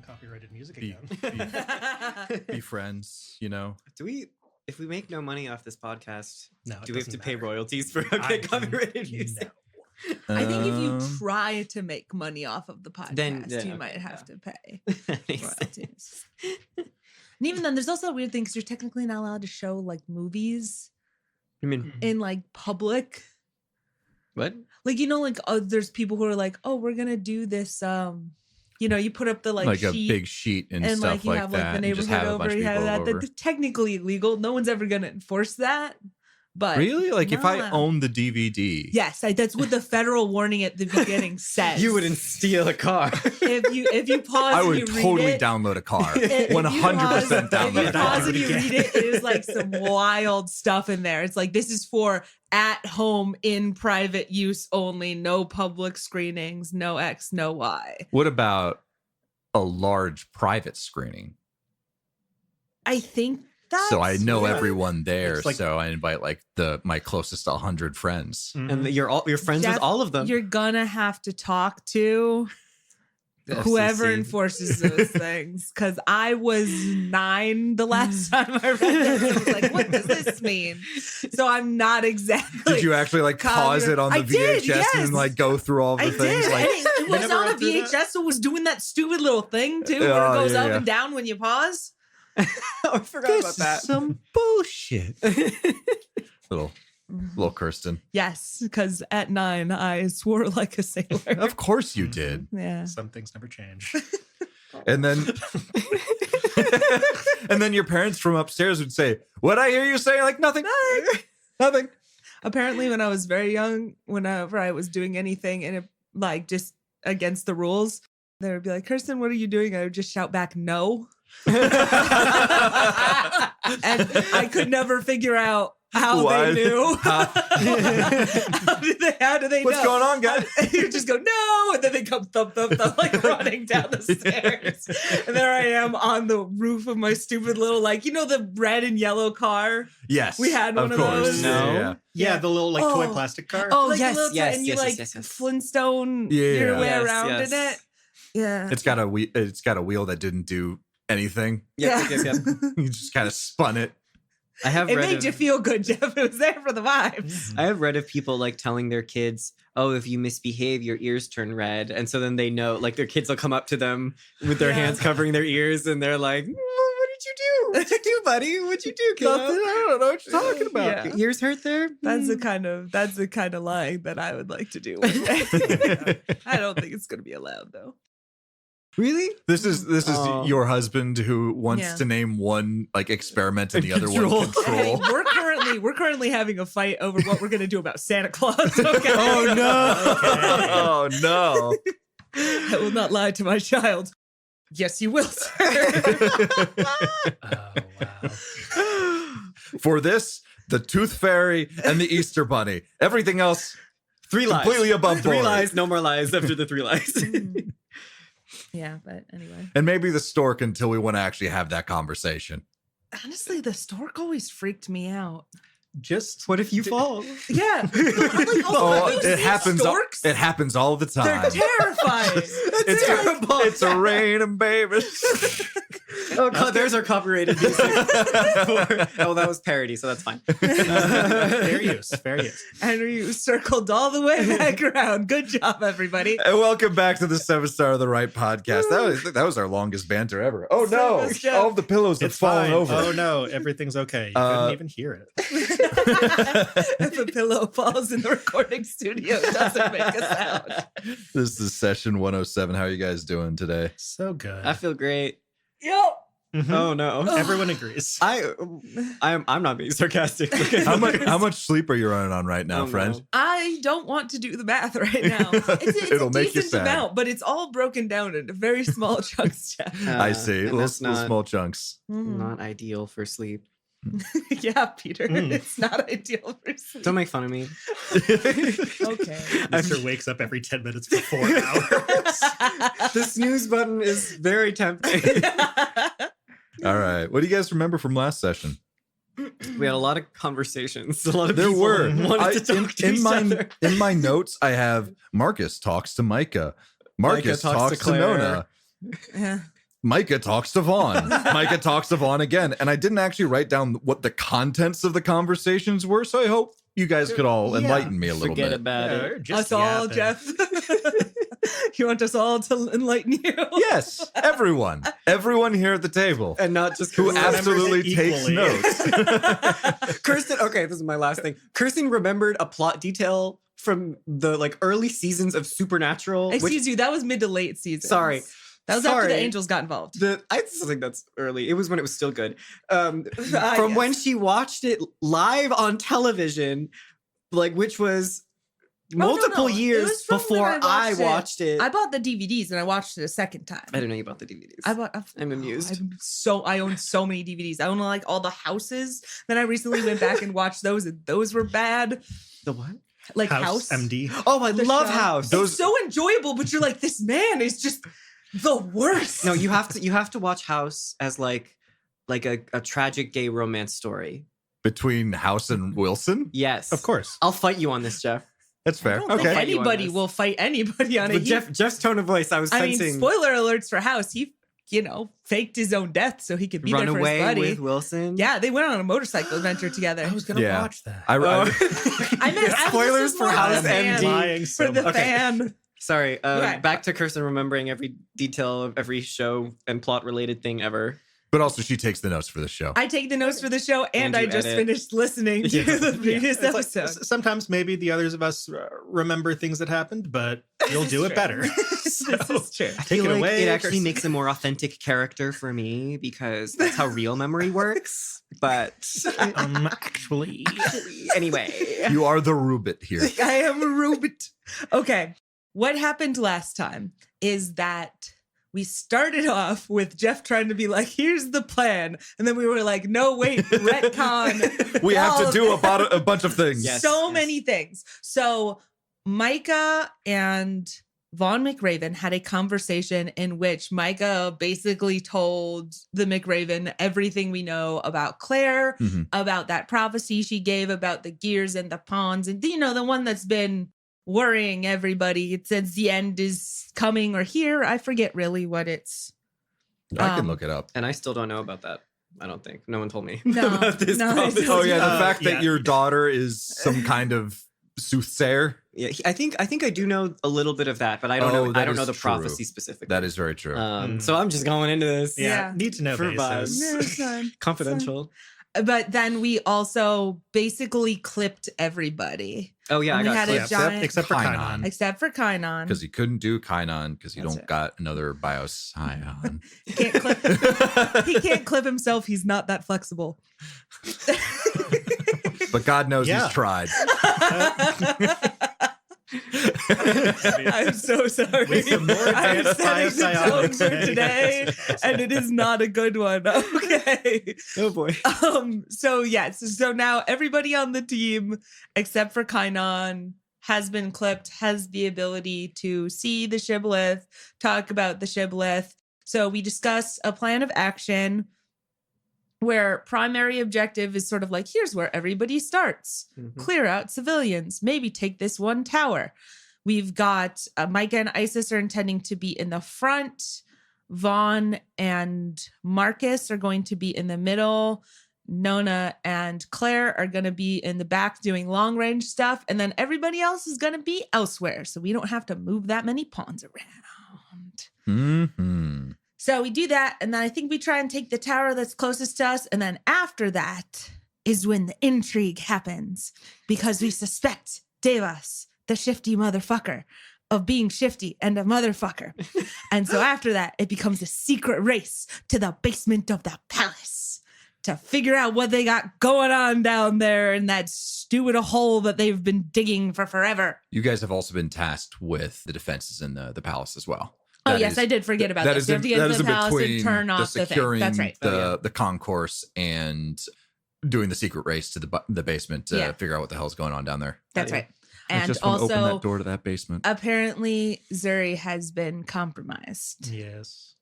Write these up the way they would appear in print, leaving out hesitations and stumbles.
playing copyrighted music Be- again. Be friends, you know. If we make no money off this podcast, No, do we have to pay matter. royalties for I copyrighted music? No. I think if you Um, try to make money off of the podcast, Then- you okay, might have yeah. to pay That makes sense. royalties. And even then, there's also a weird thing because you're technically not allowed to show like movies I mean, in like public. what? Like, you know, like there's people who are like, oh, we're gonna do this. You know, you put up the like a sheet, big sheet and, and stuff like you like have that. like the and just neighborhood have a over. bunch of You have people that. over. That's technically illegal. No one's ever gonna enforce that. But Really? Like if not I allowed. own the DVD. Yes, that's what the federal warning at the beginning says. You wouldn't steal a car. if you pause. I and would you read totally it, download a car. if you 100% pause- download If you a pause car. and you read it, it is like some wild stuff in there. It's like, this is for at home in private use only, no public screenings, no X, no Y. What about a large private screening? I think that's So I know what- everyone there. It's like- So I invite like my closest 100 friends. And you're friends Jeff, with all of them. You're gonna have to talk to The whoever FCC. enforces those things. Because I was 9 the last time I read this. I was like, what does this mean? So I'm not exactly. Did you actually like pause it on the I did, VHS and yes. like go through all the I things? did. Like, And it was never on a went through that? VHS, so it was doing that stupid little thing too, where Oh, it goes yeah, up yeah. and down when you pause. I forgot this about that. is some bullshit. Little Kirsten. Yes, because at 9 I swore like a sailor. Of course you did. Yeah. Some things never change. And then and then your parents from upstairs would say, "What I hear you say?" Like nothing. Nothing. Apparently, when I was very young, whenever I was doing anything and it, like just against the rules, they would be like, "Kirsten, what are you doing?" I would just shout back, "No." And I could never figure out how Why? they knew. Huh? How do they What's know? going on, guys? You just go, "No," and then they come thump, thump, thump, like running down the stairs. And there I am on the roof of my stupid little, like, you know, the red and yellow car? Yes. We had one of course. those. Yeah, yeah. Yeah, the little like Oh. toy plastic car. Oh, Like yes, a little- yes, and you yes, like yes, yes. Flintstone Yeah. your way Yes, around yes. in it. Yeah. It's got a wheel that didn't do anything. Yep, yep, yep. You just kind of spun it. I have It read made of, you feel good, Jeff. It was there for the vibes. I have read of people like telling their kids, "Oh, if you misbehave, your ears turn red," and so then they know. Like their kids will come up to them with their Yeah. hands covering their ears, and they're like, "What did you do? What'd you do, buddy? What'd you do, kiddo? Nothing. I don't know what you're talking about. Yeah. Your ears hurt there?" That's the Mm. kind of lying that I would like to do one day. I don't think it's gonna be allowed though. Really? This is Oh. your husband who wants Yeah. to name one like experiment and the other Control. one Hey, control. we're currently having a fight over what we're gonna do about Santa Claus. Okay. Oh no! Okay. Oh no! I will not lie to my child. Yes, you will, sir. Oh wow. For this, the Tooth Fairy and the Easter Bunny. Everything else 3 lies. completely above Three board. lies, no more lies after the 3 lies. Yeah, but anyway. And maybe the stork until we want to actually have that conversation. Honestly, the stork always freaked me out. Just What if you fall? Yeah. Like, Oh, have you it seen happens. storks? It happens all the time. They're terrifying. It's terrible. It's a raining, baby. Oh god, there's our copyrighted music. Oh, that was parody, so that's fine. fair use. Fair use. And you circled all the way back around. Good job, everybody. And welcome back to the 7-Star of the Right podcast. That was our longest banter ever. Oh no! Service, Jeff. All of the pillows have It's fallen fine. over. Oh no, everything's okay. You Uh, couldn't even hear it. If a pillow falls in the recording studio, it doesn't make a sound. This is session 107. How are you guys doing today? So good. I feel great. Yo. Mhm. Oh no. Everyone agrees. I'm not being sarcastic. How much sleep are you running on right now, Oh, friend? no. I don't want to do the math right now. It's It'll a make you decent sad. amount, but it's all broken down into very small chunks, Jeff. I see. And Little that's not, small chunks. Mhm. not ideal for sleep. Yeah, Peter. Mm. It's not ideal for sleep. Don't make fun of me. Okay. Mr. wakes up every 10 minutes for 4 hours. The snooze button is very tempting. All right. What do you guys remember from last session? We had a lot of conversations. A lot of There people were. wanted to talk to each other. In my notes, I have Marcus talks to Micah. Marcus Micah talks to talks to Nona. Claire. Yeah. Micah talks to Vaughn. Micah talks to Vaughn again. And I didn't actually write down what the contents of the conversations were, so I hope you guys could all enlighten me a little Forget bit. about it. Just Us all, yapping. Jeff. You want us all to enlighten you? Yes, everyone. Everyone here at the table And not just who Kirsten. absolutely takes equally. notes. Kirsten, okay, this is my last thing. Kirsten remembered a plot detail from the like early seasons of Supernatural. Excuse you, that was mid to late season. Sorry. That was after the Sorry. angels got involved. I still think that's early. It was when it was still good. From Yes. when she watched it live on television, like which was multiple no. It years was from before when I I watched it. watched it. I bought the DVDs and I watched it a second time. I didn't know you bought the DVDs. I'm amused. I own so many DVDs. I own like all the houses. Then I recently went back and watched those, and those were bad. The what? Like House House. MD. Oh, I The love show. House. It's so enjoyable, but you're like, this man is just the worst. No, you have to watch House as like a tragic gay romance story. Between House and Wilson? Yes. Of course. I'll fight you on this, Jeff. That's I fair. don't think Okay. Fight you on anybody this. will fight anybody on But it. Jeff's tone of voice, I was I mean, sensing. spoiler alerts for House. He, faked his own death so he could be Run there for away his buddy. with Wilson. Yeah, they went on a motorcycle adventure together. I was gonna Yeah. watch that. I I meant Spoilers for House I'm MD. lying so for the much. fan. Sorry. Okay. Back to Kirsten remembering every detail of every show and plot related thing ever. But also, she takes the notes for the show. I take the notes for the show, and And I you just edit. finished listening to Yeah. the previous It's like, episode. sometimes maybe the others of us remember things that happened, but you'll do it better. So, This is true. I Take feel it like away. it actually Kirsten. makes a more authentic character for me because that's how real memory works. But Actually. anyway. You are the Rubit here. I am a Rubit. Okay. What happened last time is that we started off with Jeff trying to be like, here's the plan. And then we were like, no, wait, retcon. We have all to of do it. about a bunch of things. Yes. So many things. So Micah and Vaughn McRaven had a conversation in which Micah basically told the McRaven everything we know about Claire, Mhm. about that prophecy she gave about the gears and the pawns, and the one that's been worrying everybody. It says the end is coming or here. I forget really what it's. I can look it up. And I still don't know about that. I don't think. No one told me No, about this. no, prophecy. Oh yeah, the Uh, fact that yeah. your daughter is some kind of soothsayer. Yeah, I think I do know a little bit of that, but I don't Oh, know. that I don't know is the true. prophecy specifically. That is very true. So I'm just going into this. Yeah. Yeah. Need to know For basis. No, it's fine. Confidential. But then we also basically clipped everybody Oh yeah, I And we got had a clips. giant- Except for Kainon. Kainon. except for Kainon. Because he couldn't do Kainon because you That's don't it. got another bioscion. He can't clip. He can't clip himself. He's not that flexible. But God knows Yeah. he's tried. I'm so sorry. With some more I'm advanced setting the tone biopsionics for and today, and it is not a good one. Okay. Oh boy. So yes. So now everybody on the team, except for Kainon, has been clipped, has the ability to see the shibboleth, talk about the shibboleth. So we discuss a plan of action where primary objective is sort of like, here's where everybody starts. Clear out civilians, maybe take this one tower. We've got Micah and Isis are intending to be in the front. Vaughn and Marcus are going to be in the middle. Nona and Claire are going to be in the back doing long range stuff. And then everybody else is going to be elsewhere. So we don't have to move that many pawns around. Mm-hmm. So we do that. And then I think we try and take the tower that's closest to us. And then after that is when the intrigue happens because we suspect Devas, the shifty motherfucker, of being shifty and a motherfucker. And so after that, it becomes a secret race to the basement of the palace to figure out what they got going on down there in that stupid hole that they've been digging for forever. You guys have also been tasked with the defenses in the palace as well. Oh, That yes, is- I did forget about that this. is We in- have to get that into is the in palace and between turn off the thing. securing That's right. the concourse and doing the secret race to the basement to Yeah. figure out what the hell's going on down there. That's Yeah. right. I And just want to open also, that door to that basement. apparently, Zuri has been compromised. Yes.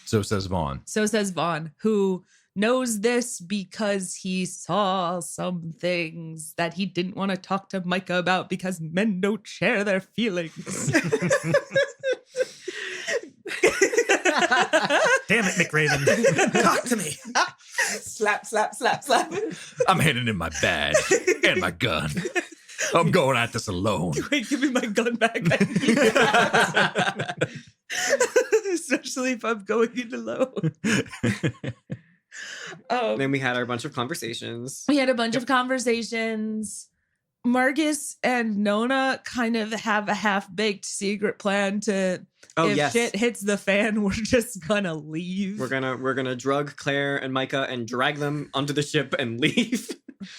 So says Vaughn. So says Vaughn, who knows this because he saw some things that he didn't want to talk to Micah about because men don't share their feelings. Damn it, McRaven. Talk to me. Slap, slap, slap, slap. I'm handing in my badge and my gun. I'm going at this alone. Wait, give me my gun back. I need it. Especially if I'm going it alone. Then we had our bunch of conversations. We had a bunch of conversations. Marcus and Nona kind of have a half-baked secret plan to if shit hits the fan, we're just gonna leave. We're gonna drug Claire and Micah and drag them onto the ship and leave.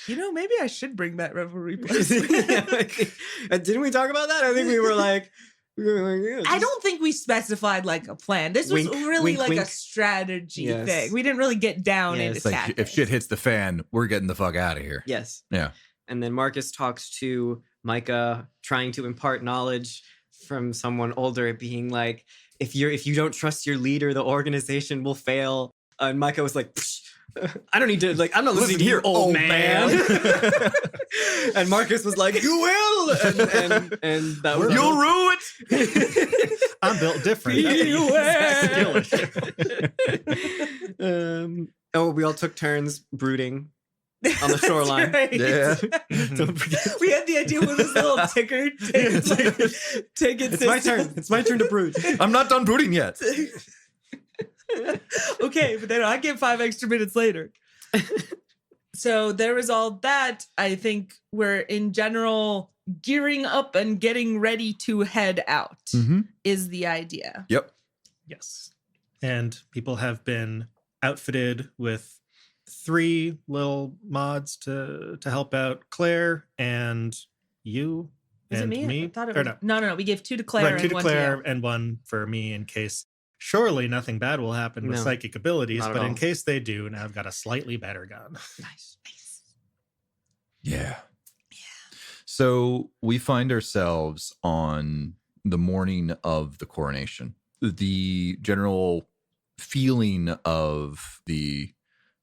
Maybe I should bring that revelry place. Didn't we talk about that? I think we were like, I don't think we specified like a plan. This was really wink, like wink. a strategy thing. We didn't really get down into It's like, tactics. if shit hits the fan, we're getting the fuck out of here. Yes. Yeah. And then Marcus talks to Micah, trying to impart knowledge from someone older, being like, if you don't trust your leader, the organization will fail. And Micah was like, Psh, I don't need to, like, I'm not listening to you, old man. And Marcus was like, you will. And that was You'll rue it. I'm built different. We all took turns brooding on the shoreline. Right. Yeah. Don't forget. We had the idea with this little ticker. Ticket It's my turn. It's my turn to brood. I'm not done brooding yet. Okay, but then I get 5 extra minutes later. So there was all that. I think we're in general gearing up and getting ready to head out is the idea. Yep. Yes. And people have been outfitted with 3 little mods to help out Claire and you Is and it me? me. I thought it Or was, no. We gave 2 to Claire Right, and 2 to 1 Claire to you. and 1 for me in case. Surely nothing bad will happen with No, psychic abilities, not at but in all. case they do, now I've got a slightly better gun. Nice. Yeah. So we find ourselves on the morning of the coronation. The general feeling of the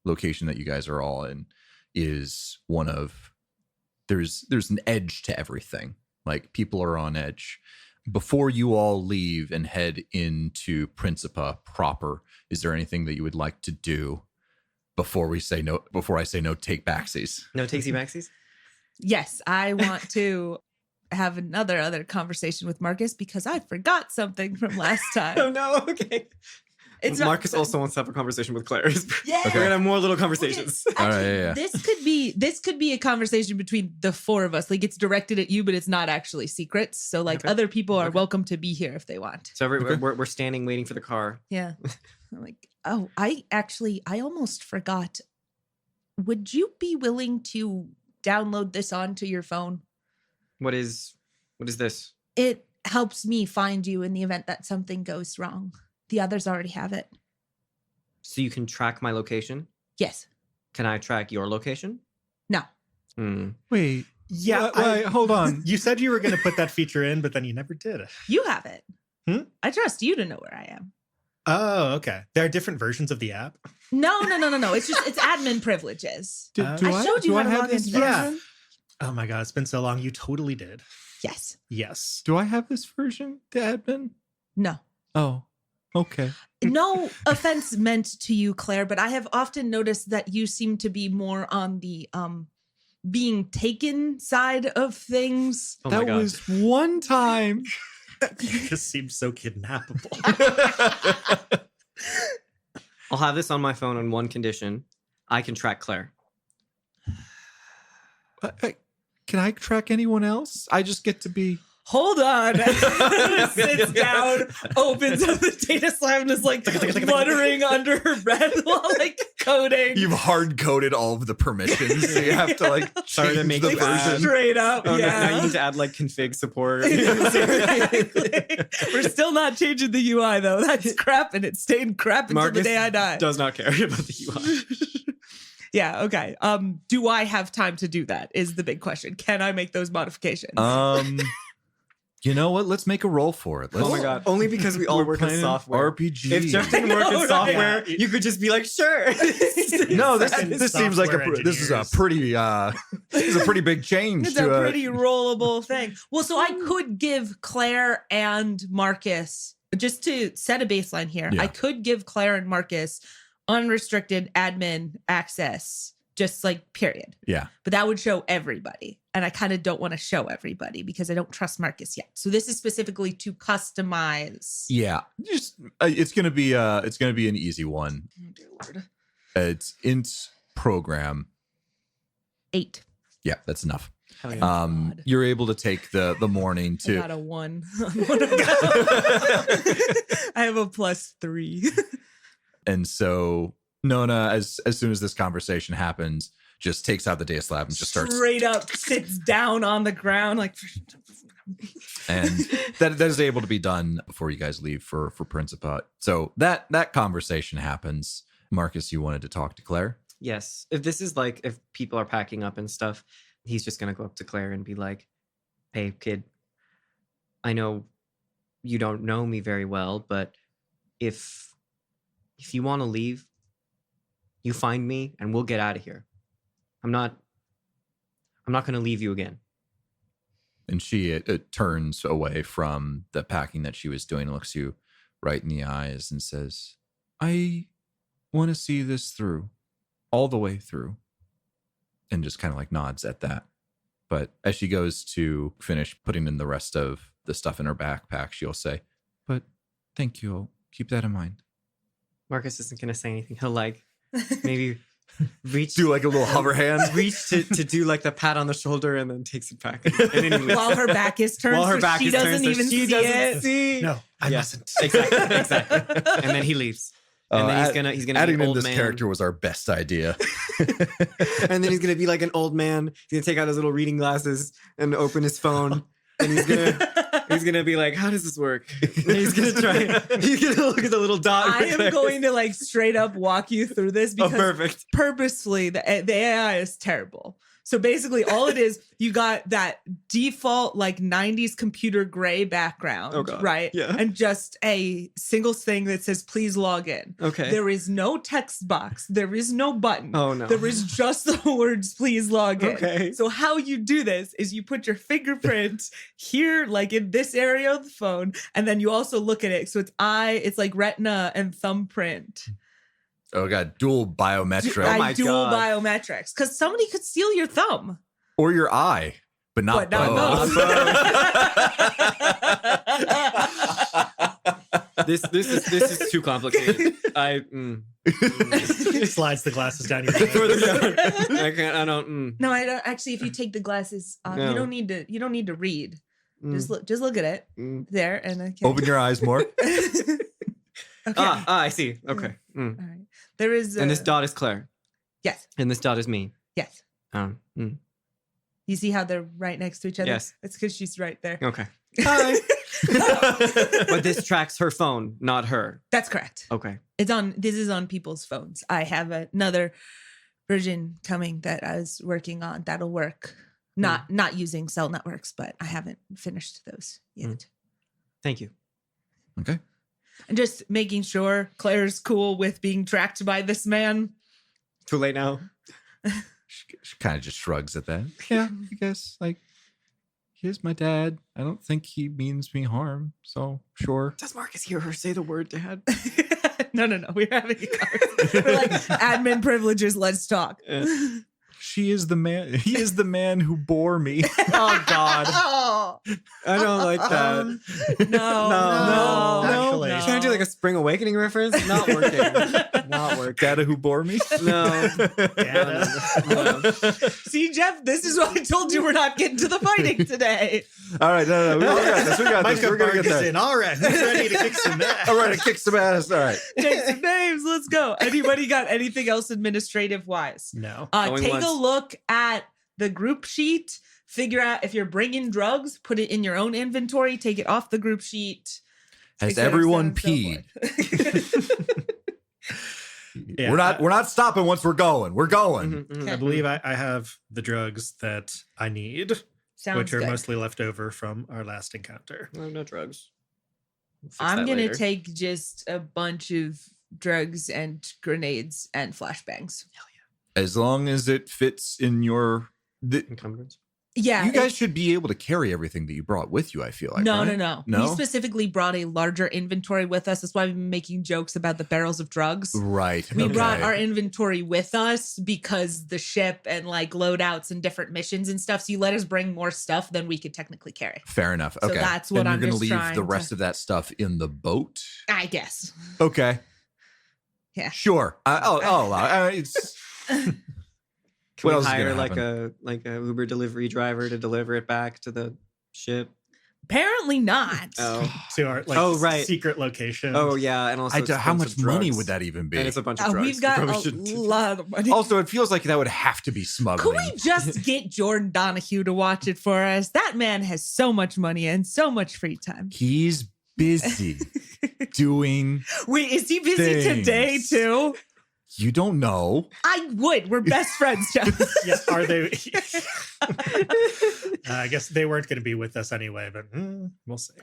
location that you guys are all in is one of there's an edge to everything. Like, people are on edge. Before you all leave and head into Principa proper, is there anything that you would like to do before I say no, take backsies? No takesy backsies? Yes, I want to have another conversation with Marcus because I forgot something from last time. Oh no, okay. It's Marcus not, also wants to have a conversation with Claire. Yeah. We're gonna have more little conversations. Okay. All right, Actually, yeah. This could be a conversation between the 4 of us. Like, it's directed at you, but it's not actually secrets. So like Okay. other people are Okay. welcome to be here if they want. So Okay. we're standing waiting for the car. Yeah. I'm like, oh, I almost forgot. Would you be willing to download this onto your phone? What is this? It helps me find you in the event that something goes wrong. The others already have it. So you can track my location? Yes. Can I track your location? No. Wait. Yeah, Wait, hold on. You said you were going to put that feature in, but then you never did. You have it. I trust you to know where I am. Oh, okay. There are different versions of the app. No. It's just it's admin privileges. Do I showed you do how I to have log this into Yeah. version? Oh my God, it's been so long. You totally did. Yes. Yes. Do I have this version, the admin? No. Oh, okay. No offense meant to you, Claire, but I have often noticed that you seem to be more on the being taken side of things. Oh my That God. was one time. It just seems so kidnappable. I'll have this on my phone on one condition. I can track Claire. Can I track anyone else? I just get to be. Hold on. Sits down, opens up the data slab and is like muttering under her breath while like coding. You've hard coded all of the permissions, so you have to like Sorry to change make the you add- version. Straight up. Oh, yeah. now you need to add like config support. Exactly. We're still not changing the UI though. That's crap and it stayed crap until the Marcus day I die. does not care about the UI. Yeah, okay. Do I have time to do that is the big question. Can I make those modifications? You know what? Let's make a roll for it. Oh my God. Only because we all We're work in playing software. RPG. If Jeff didn't work I know, in right? software, you could just be like, sure. No, this And seems like software this is a engineers. pretty this is a pretty big change It's to a pretty rollable thing. Well, so I could give Claire and Marcus just to set a baseline here, Yeah. I could give Claire and Marcus unrestricted admin access, just like period. Yeah. But that would show everybody. And I kind of don't want to show everybody because I don't trust Marcus yet. So this is specifically to customize. Yeah. Just it's gonna be an easy one. Oh, dear Lord. It's int program. 8. Yeah, that's enough. Hell yeah. God. You're able to take the morning I to got a 1. I have a +3. and so Nona, as soon as this conversation happens, just takes out the dais lab and just starts Straight up sits down on the ground like and that is able to be done before you guys leave for Principate. So that conversation happens. Marcus, you wanted to talk to Claire? Yes. If this is like, if people are packing up and stuff, he's just going to go up to Claire and be like, hey, kid, I know you don't know me very well, but if you want to leave, you find me and we'll get out of here. I'm not going to leave you again. And she it turns away from the packing that she was doing and looks you right in the eyes and says, I want to see this through, all the way through. And just kind of like nods at that. But as she goes to finish putting in the rest of the stuff in her backpack, she'll say, but thank you. I'll keep that in mind. Marcus isn't going to say anything. He'll like maybe reach Do like a little hover hand. reach to do like the pat on the shoulder and then takes it back. And then he leaves. while her back is turned, While her so back she is doesn't turned, so even she see doesn't it. see. No, I Yeah. mustn't. Exactly. And then he leaves. And then he's gonna adding be an in old this man. character was our best idea. And then he's gonna be like an old man. He's gonna take out his little reading glasses and open his phone. And he's gonna be like, how does this work? And he's gonna look at the little dot. I am going to like straight up walk you through this Oh, because perfect. purposefully the AI is terrible. So basically all it is, you got that default like 90s computer gray background, Oh, God. right? Yeah. And just a single thing that says, please log in. Okay. There is no text box. There is no button. Oh no. There is just the words, please log in. Okay. So how you do this is you put your fingerprint here, like in this area of the phone, and then you also look at it. So it's like retina and thumbprint. Oh god, dual biometric. Oh my Dual God. biometrics. Because somebody could steal your thumb. Or your eye, but not But not both. both. This is too complicated. Slides the glasses down your head. Further down. I can't. I don't. No, I don't. Actually, if you take the glasses off, No. you don't need to read. Mm. Just look at it Mm. there, and I can. Open your eyes more. Okay. I see. Okay. Mm. All right. There is. And this dot is Claire. Yes. And this dot is me. Yes. Mm. You see how they're right next to each other? Yes. It's because she's right there. Okay. Hi. But this tracks her phone, not her. That's correct. Okay. This is on people's phones. I have another version coming that I was working on that'll work. Not using cell networks, but I haven't finished those yet. Thank you. Okay. And just making sure Claire's cool with being tracked by this man. Too late now. She kind of just shrugs at that. Yeah, I guess like he's my dad. I don't think he means me harm. So sure. Does Marcus hear her say the word dad? No. We're having a conversation. We're like admin privileges. Let's talk. She is the man. He is the man who bore me. Oh God. Oh, I don't like that. no. Actually. Trying to do like a Spring Awakening reference? Not working. Not working. Dada who bore me. No. No. See, Jeff, this is what I told you. We're not getting to the fighting today. All right, no. We got this. We got this. Micah We're gonna get Bark is there. in. All right, who's ready to kick some ass? All right, it kicks some ass. All right. Take some names. Let's go. Anybody got anything else administrative wise? No. Going Take once. a look at the group sheet. Figure out if you're bringing drugs. Put it in your own inventory. Take it off the group sheet. Has et cetera, everyone et cetera, and so forth. Yeah, We're not stopping once we're going. We're going. Mhm, mhm. I believe I have the drugs that I need, Sounds which are good. mostly left over from our last encounter. No drugs. We'll fix I'm that gonna later. take just a bunch of drugs and grenades and flashbangs. As long as it fits in your Encumbrance. Yeah. You guys should be able to carry everything that you brought with you, I feel like. No, right? no. No? We specifically brought a larger inventory with us. That's why we've been making jokes about the barrels of drugs. Right. We okay. brought our inventory with us because the ship and like loadouts and different missions and stuff. So you let us bring more stuff than we could technically carry. Fair enough. So Okay. that's what and I'm you're just gonna leave trying the rest to- of that stuff in the boat? I guess. Okay. Yeah. Sure. I'll allow it. It's Can What we else is hire gonna like a Uber delivery driver to deliver it back to the ship? Apparently not. Oh. To our right. secret location. Oh yeah, and also it's a how bunch much of money drugs. would that even be? And it's a bunch of drugs. We've got Probably a shouldn't do that. lot of money. Also, it feels like that would have to be Could smuggling. we just get Jordan Donahue to watch it for us? That man has so much money and so much free time. He's busy doing. Wait, is he busy today Things. too? You don't know. I would. We're best friends, Jeff. Yeah, are they? I guess they weren't going to be with us anyway, but we'll see.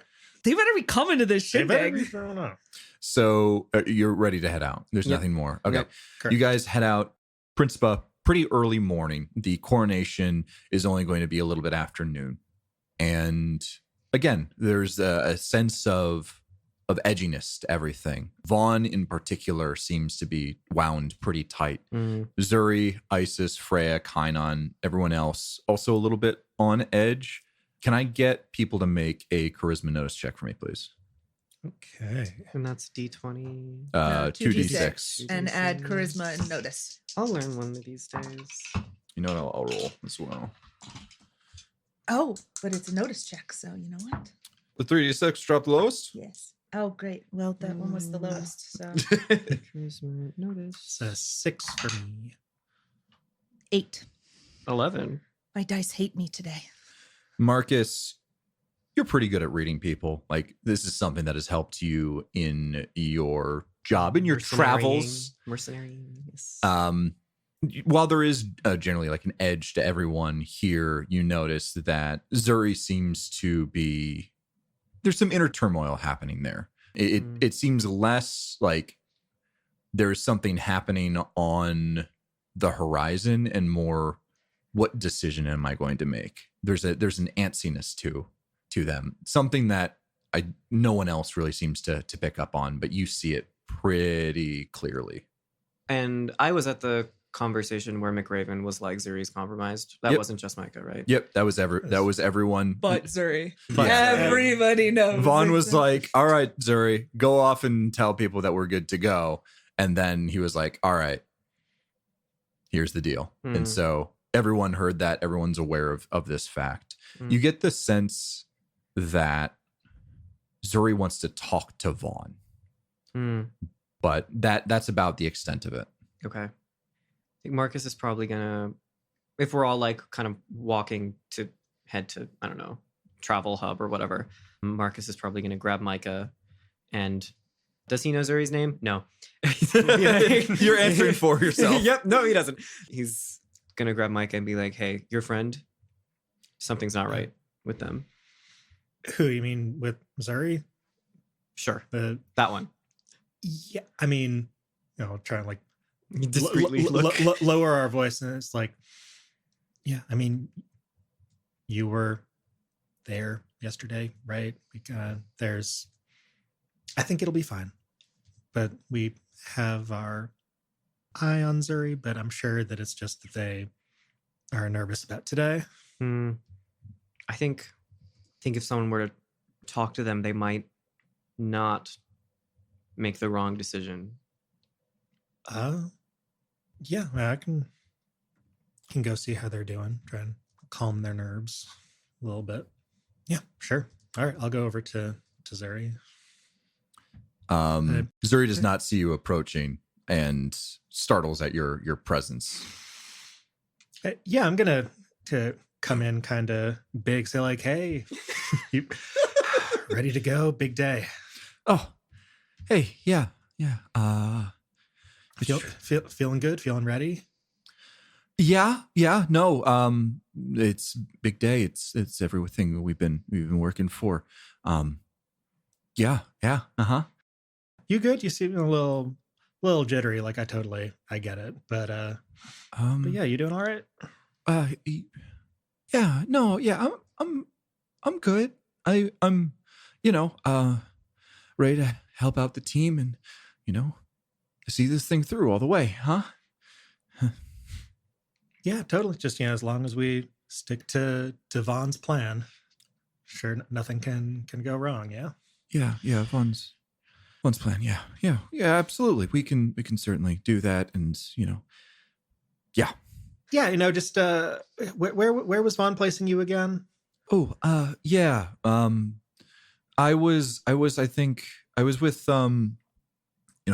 They better be coming to this They shit better bag. be, I don't know. So you're ready to head out. There's Yep. nothing more. Okay. Yep. Correct. You guys head out. Principa, pretty early morning. The coronation is only going to be a little bit afternoon. And again, there's a sense of edginess to everything. Vaughn in particular seems to be wound pretty tight. Mm. Zuri, Isis, Freya, Kainon, everyone else also a little bit on edge. Can I get people to make a charisma notice check for me, please? Okay. And that's D20. 2d6. And add charisma and notice. I'll learn one of these days. You know what? I'll roll as well. Oh, but it's a notice check, so you know what? The 3d6 drop the lowest? Yes. Oh, great. Well, that one was the lowest. So Charisma notice. It's a 6 for me. 8. 11. My dice hate me today. Marcus, you're pretty good at reading people. Like, this is something that has helped you in your job, in your travels. Mercenary. Yes. While there is generally like an edge to everyone here, you notice that Zuri seems to be, there's some inner turmoil happening there. It seems less like there's something happening on the horizon and more, what decision am I going to make? There's an antsiness to them, something that no one else really seems to pick up on, but you see it pretty clearly. And I was at the conversation where McRaven was like, Zuri's compromised. That Yep. wasn't just Micah, right? Yep, that was everyone. But Zuri. But- Everybody knows. Vaughn was like, all right, Zuri, go off and tell people that we're good to go. And then he was like, all right, here's the deal. Mm. And so everyone heard that. Everyone's aware of this fact. Mm. You get the sense that Zuri wants to talk to Vaughn, Hmm. but that's about the extent of it. Okay. I think Marcus is probably gonna, if we're all like kind of walking to head to, I don't know, travel hub or whatever, Marcus is probably gonna grab Micah and does he know Zuri's name? No. You're answering for yourself. Yep. No, he doesn't. He's gonna grab Micah and be like, hey, your friend, something's not right with them. Who, you mean with Zuri? Sure. The That one. Yeah, I mean, try and like Discreetly look. lower our voice, and it's like, yeah, I mean, you were there yesterday, right? I think it'll be fine, but we have our eye on Zuri, but I'm sure that it's just that they are nervous about today. I think if someone were to talk to them, they might not make the wrong decision. Yeah, I can go see how they're doing, try and calm their nerves a little bit. Yeah, sure. All right, I'll go over to Zuri. Zuri does not see you approaching and startles at your presence. Yeah, I'm gonna to come in kind of big, say like, "Hey, you ready to go? Big day. Oh, hey, yeah. Feeling good? Feeling ready? Yeah. No, it's big day. It's everything we've been working for. Yeah. Uh-huh. You good? You seem a little jittery. Like I get it, but yeah, you doing all right? Yeah, no, yeah, I'm good. I'm, ready to help out the team and, see this thing through all the way, huh? Yeah, totally. Just as long as we stick to Vaughn's plan, sure, nothing can go wrong. Yeah. Yeah, Vaughn's plan. Yeah, absolutely. We can certainly do that, and yeah. Yeah, just where was Vaughn placing you again? Oh, yeah. I was I think I was with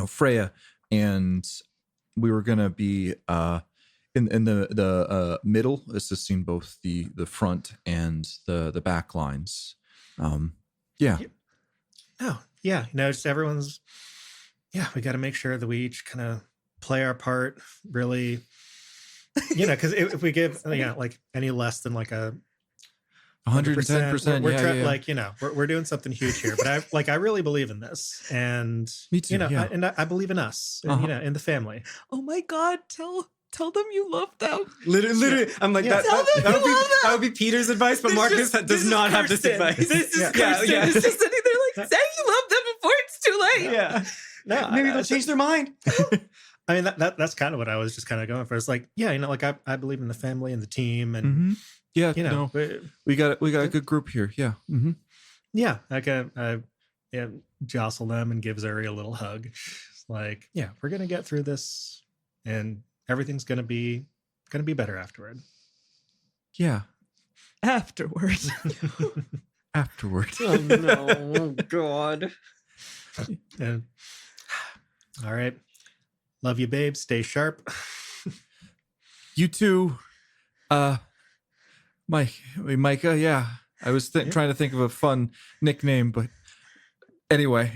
Freya, and we were gonna be in the middle, assisting both the front and the back lines. Yeah. Oh, yeah. Just everyone's. Yeah, we got to make sure that we each kind of play our part really. Because if we give like any less than like a 110%, we're doing something huge here. But I really believe in this, and me too. I believe in us, and, in the family. Oh my God! Tell them you love them. Literally, I'm like that would be Peter's advice, but Marcus does not have this advice. This is Kirsten. It's just sitting there like, say you love them before it's too late. Yeah. No, maybe they'll change their mind. I mean, that's kind of what I was just kind of going for. It's like, like I believe in the family and the team, and we got a good group here. Yeah. Mm-hmm. Yeah. I jostle them and give Zuri a little hug. It's like, yeah, we're gonna get through this, and everything's gonna be better afterward. Yeah. Afterward. Afterward. Oh no! Oh God. And, all right. Love you, babe. Stay sharp. You too. Micah. Yeah. I was trying to think of a fun nickname, but anyway.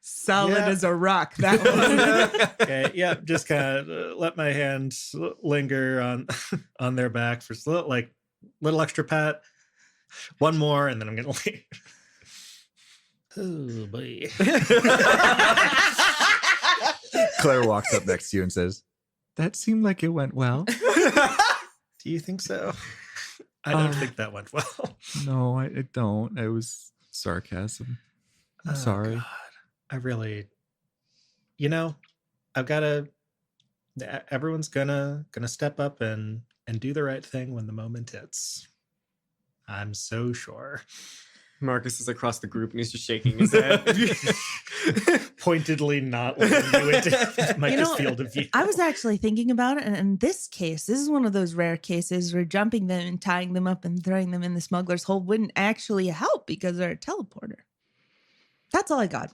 Solid as a rock. That one. Okay. Yeah. Just kind of let my hand linger on their back for little extra pat. One more, and then I'm gonna leave. Oh boy. Claire walks up next to you and says, "That seemed like it went well." Do you think so? I don't think that went well. No, I don't. It was sarcasm. I'm sorry. God. I really, I've got to. Everyone's gonna step up and do the right thing when the moment hits. I'm so sure. Marcus is across the group and he's just shaking his head. Pointedly not letting you into Micah's field of view. I was actually thinking about it, and in this case, this is one of those rare cases where jumping them and tying them up and throwing them in the smuggler's hole wouldn't actually help because they're a teleporter. That's all I got.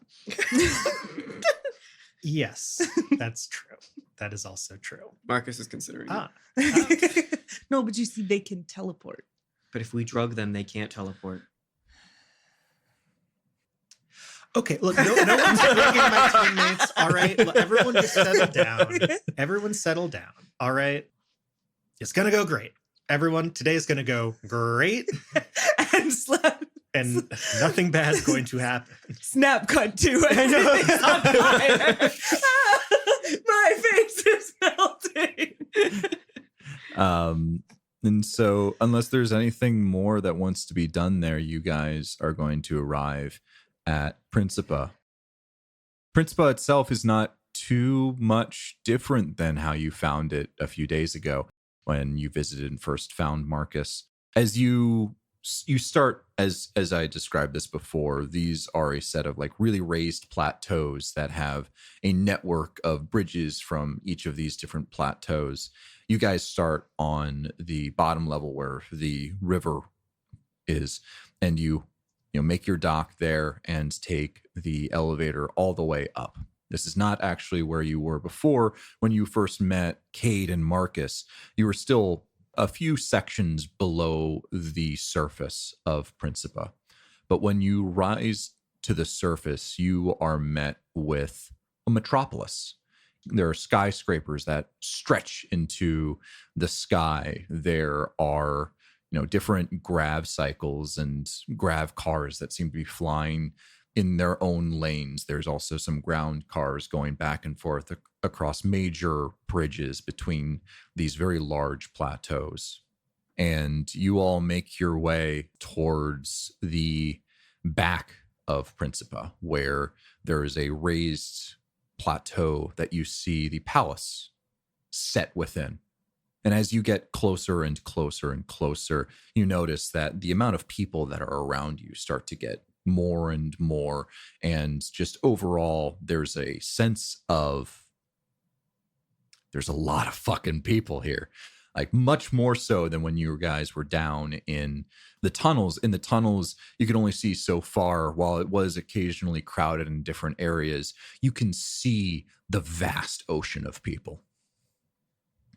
Yes, that's true. That is also true. Marcus is considering it. No, but you see, they can teleport. But if we drug them, they can't teleport. Okay, look, no one's drugging my teammates, all right? Look, everyone just settle down. Everyone settle down, all right? It's going to go great. Everyone, today is going to go great. And slap. And nothing bad is going to happen. Snap cut to everything's on fire. My face is melting. And so unless there's anything more that wants to be done there, you guys are going to arrive at Principa. Principa itself is not too much different than how you found it a few days ago when you visited and first found Marcus. As you start, as I described this before, these are a set of like really raised plateaus that have a network of bridges from each of these different plateaus. You guys start on the bottom level where the river is, and you make your dock there and take the elevator all the way up. This is not actually where you were before when you first met Cade and Marcus. You were still a few sections below the surface of Principa. But when you rise to the surface, you are met with a metropolis. There are skyscrapers that stretch into the sky. There are, different grav cycles and grav cars that seem to be flying in their own lanes. There's also some ground cars going back and forth across major bridges between these very large plateaus. And you all make your way towards the back of Principa, where there is a raised plateau that you see the palace set within. And as you get closer and closer and closer, you notice that the amount of people that are around you start to get more and more. And just overall, there's a sense of there's a lot of fucking people here. Like much more so than when you guys were down in the tunnels. In the tunnels, you can only see so far. While it was occasionally crowded in different areas, you can see the vast ocean of people.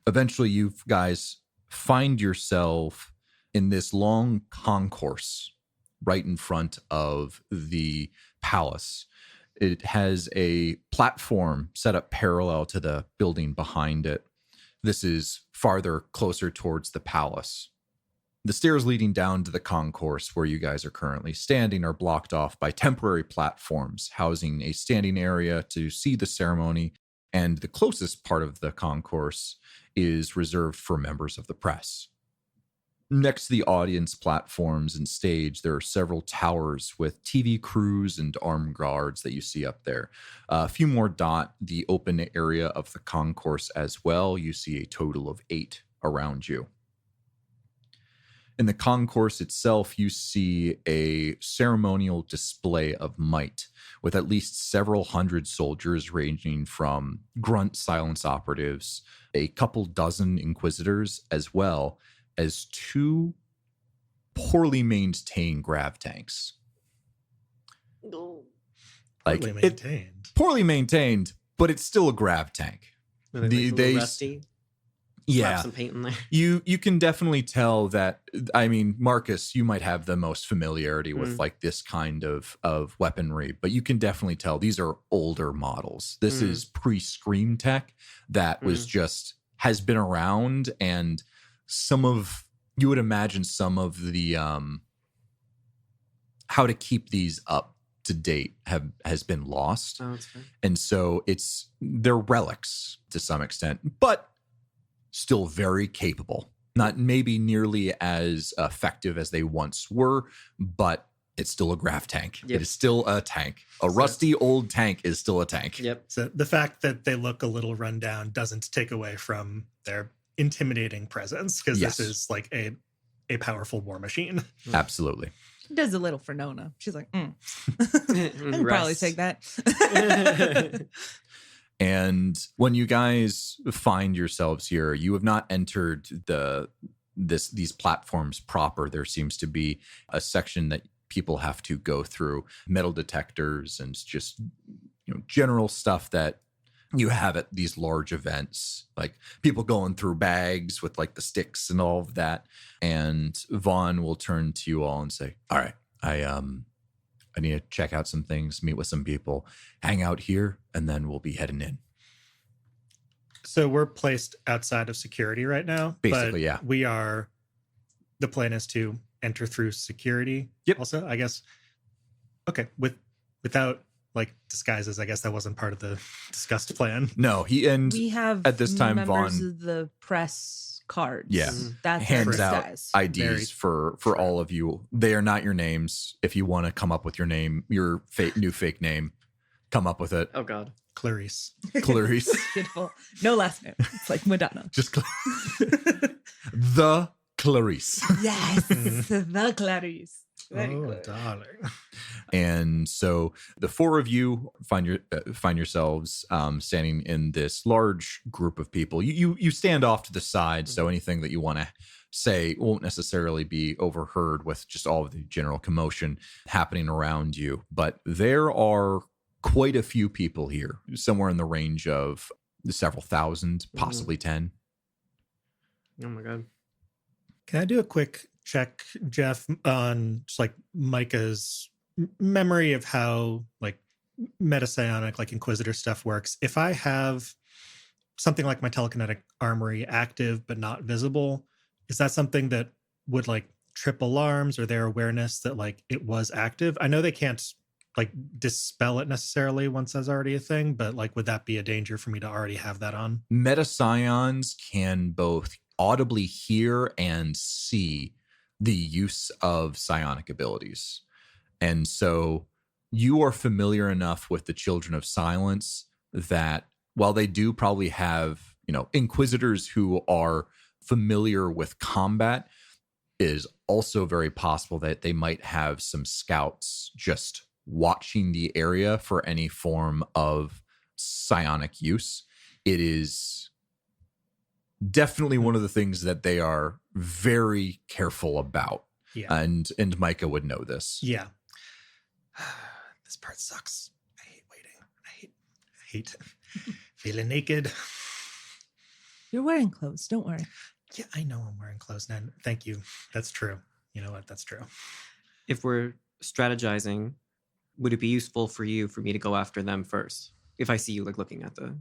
Eventually, you guys find yourself in this long concourse right in front of the palace. It has a platform set up parallel to the building behind it. This is farther closer towards the palace. The stairs leading down to the concourse where you guys are currently standing are blocked off by temporary platforms housing a standing area to see the ceremony, and the closest part of the concourse is reserved for members of the press. Next to the audience platforms and stage, there are several towers with TV crews and armed guards that you see up there. A few more dot the open area of the concourse as well. You see a total of 8 around you. In the concourse itself, you see a ceremonial display of might with at least several hundred soldiers ranging from grunt silence operatives, a couple dozen inquisitors, as well as 2 poorly maintained grav tanks. Like Poorly maintained. Poorly maintained, but it's still a grav tank. Are they, like, a little rusty? Yeah, Slap some paint in there. you can definitely tell that. I mean, Marcus, you might have the most familiarity with like this kind of weaponry, but you can definitely tell these are older models. This is pre-Scream tech that was just has been around, and you would imagine some of the how to keep these up to date has been lost. Oh, that's fair. And so they're relics to some extent, but still very capable. Not maybe nearly as effective as they once were, but it's still a grav tank. Yep. It is still a tank. A rusty old tank is still a tank. Yep. So the fact that they look a little rundown doesn't take away from their intimidating presence, because Yes. this is like a powerful war machine. Absolutely. She does a little for Nona. She's like, I can probably take that. And when you guys find yourselves here, you have not entered these platforms proper. There seems to be a section that people have to go through, metal detectors and just general stuff that you have at these large events, like people going through bags with like the sticks and all of that. And Vaughn will turn to you all and say, all right, I need to check out some things, meet with some people, hang out here, and then we'll be heading in. So we're placed outside of security right now. Basically, yeah. The plan is to enter through security. Yep. Also, I guess. Okay. Without like disguises, I guess that wasn't part of the discussed plan. No, We have at this time, members Vaughn of the press cards. Yeah. That's hands our out disguise. IDs for all of you. They are not your names. If you want to come up with your name, your new fake name, come up with it. Oh God. Clarice. Clarice. Beautiful. No last name. It's like Madonna. Just the Clarice. Yes, the Clarice. Very Oh, good. darling. And so the 4 of you find yourselves standing in this large group of people. You stand off to the side, so anything that you want to say won't necessarily be overheard with just all of the general commotion happening around you. But there are quite a few people here, somewhere in the range of several thousand, possibly 10. Oh my God. Can I do a quick check, Jeff, on just like Micah's memory of how like metapsionic, like Inquisitor stuff works? If I have something like my telekinetic armory active but not visible, is that something that would like trip alarms or their awareness that like it was active? I know they can't like dispel it necessarily once that's already a thing, but like would that be a danger for me to already have that on? Meta-scions can both audibly hear and see the use of psionic abilities. And so you are familiar enough with the Children of Silence that while they do probably have, inquisitors who are familiar with combat, it is also very possible that they might have some scouts just watching the area for any form of psionic use. It is definitely one of the things that they are very careful about. Yeah. And Micah would know this. Yeah. This part sucks. I hate waiting. I hate feeling naked. You're wearing clothes. Don't worry. Yeah, I know I'm wearing clothes now. Thank you. That's true. You know what? That's true. If we're strategizing, would it be useful for me to go after them first? If I see you like looking at the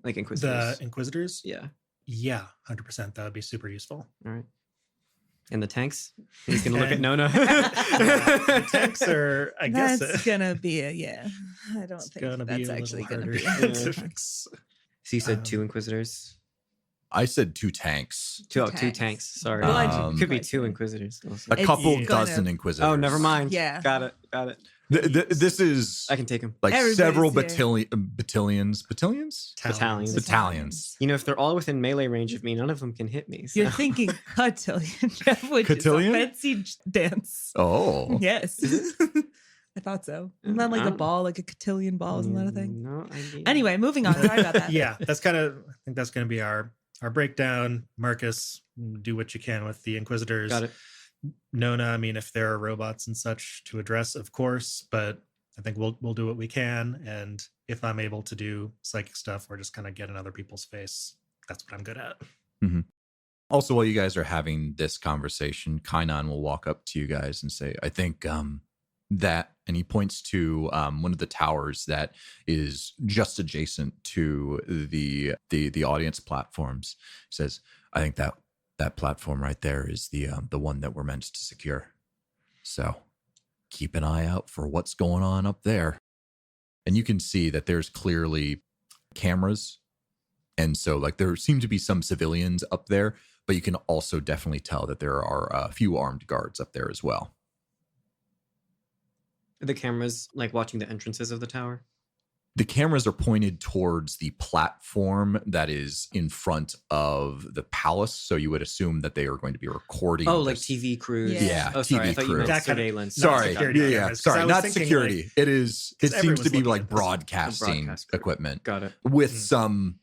like Inquisitors. The Inquisitors? Yeah. Yeah, 100%. That would be super useful. All right. And the tanks? He's gonna look at Nona. The tanks are, I guess. That's gonna be I don't think gonna be that's a actually little gonna harder be. to fix. So you said 2 Inquisitors? I said 2 tanks. Two tanks. tanks. Sorry. Well, it could be quite 2 fair. Inquisitors. Also. A couple It's gonna- dozen inquisitors. Oh, never mind. Yeah. Got it. This is I can take him. like Everybody's several here. battalions. Battalions. Battalions. You know, if they're all within melee range of me, none of them can hit me. So. You're thinking cotillion, Jeff, which Cotillion? is a fancy dance. Oh. Yes. I thought so. Isn't that like a ball, like a cotillion ball? Isn't that a thing? No idea. Anyway, moving on. Sorry about that. Yeah, I think that's going to be our breakdown. Marcus, do what you can with the Inquisitors. Got it. Nona, I mean, if there are robots and such to address, of course, but I think we'll do what we can. And if I'm able to do psychic stuff or just kind of get in other people's face, that's what I'm good at. Mm-hmm. Also, while you guys are having this conversation, Kainan will walk up to you guys and say, I think that, and he points to one of the towers that is just adjacent to the audience platforms. He says, I think that platform right there is the one that we're meant to secure. So keep an eye out for what's going on up there. And you can see that there's clearly cameras. And so like there seem to be some civilians up there, but you can also definitely tell that there are a few armed guards up there as well. The cameras like watching the entrances of the tower. The cameras are pointed towards the platform that is in front of the palace. So you would assume that they are going to be recording. Oh, like this. TV crews. Yeah. Oh, sorry. TV I thought you crew. meant That kind of- surveillance. Sorry. security Yeah. cameras, 'cause I Sorry. was Not thinking, security. like, It is. It 'cause seems everyone's to be looking like at this. broadcasting Broadcast crew. equipment Got it. with Mhm. some,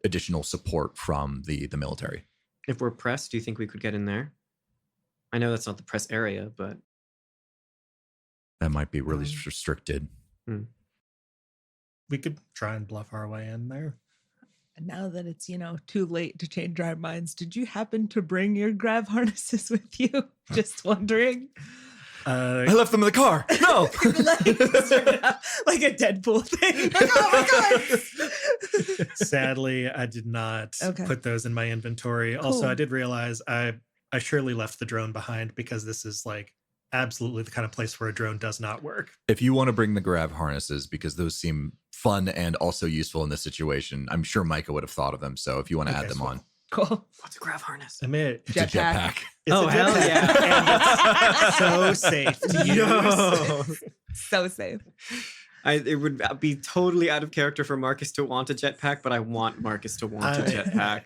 additional support from the military. If we're pressed, do you think we could get in there? I know that's not the press area, but That might be really Um, restricted. We could try and bluff our way in there. Now that it's, too late to change our minds, did you happen to bring your grav harnesses with you? Just wondering. I left them in the car. No. like a Deadpool thing. Like, oh my God. Sadly, I did not Okay. put those in my inventory. Also, Cool. I did realize I surely left the drone behind because this is like absolutely the kind of place where a drone does not work. If you want to bring the grav harnesses, because those seem fun and also useful in this situation, I'm sure Micah would have thought of them. So if you want to Okay, add them so- on, Cool. what's a grav harness? I mean, it's a Jetpack. jetpack. it's Oh, a hell jetpack, yeah. and it's so safe to use. No. So safe. It would be totally out of character for Marcus to want a jetpack, but I want Marcus to want a I- jetpack.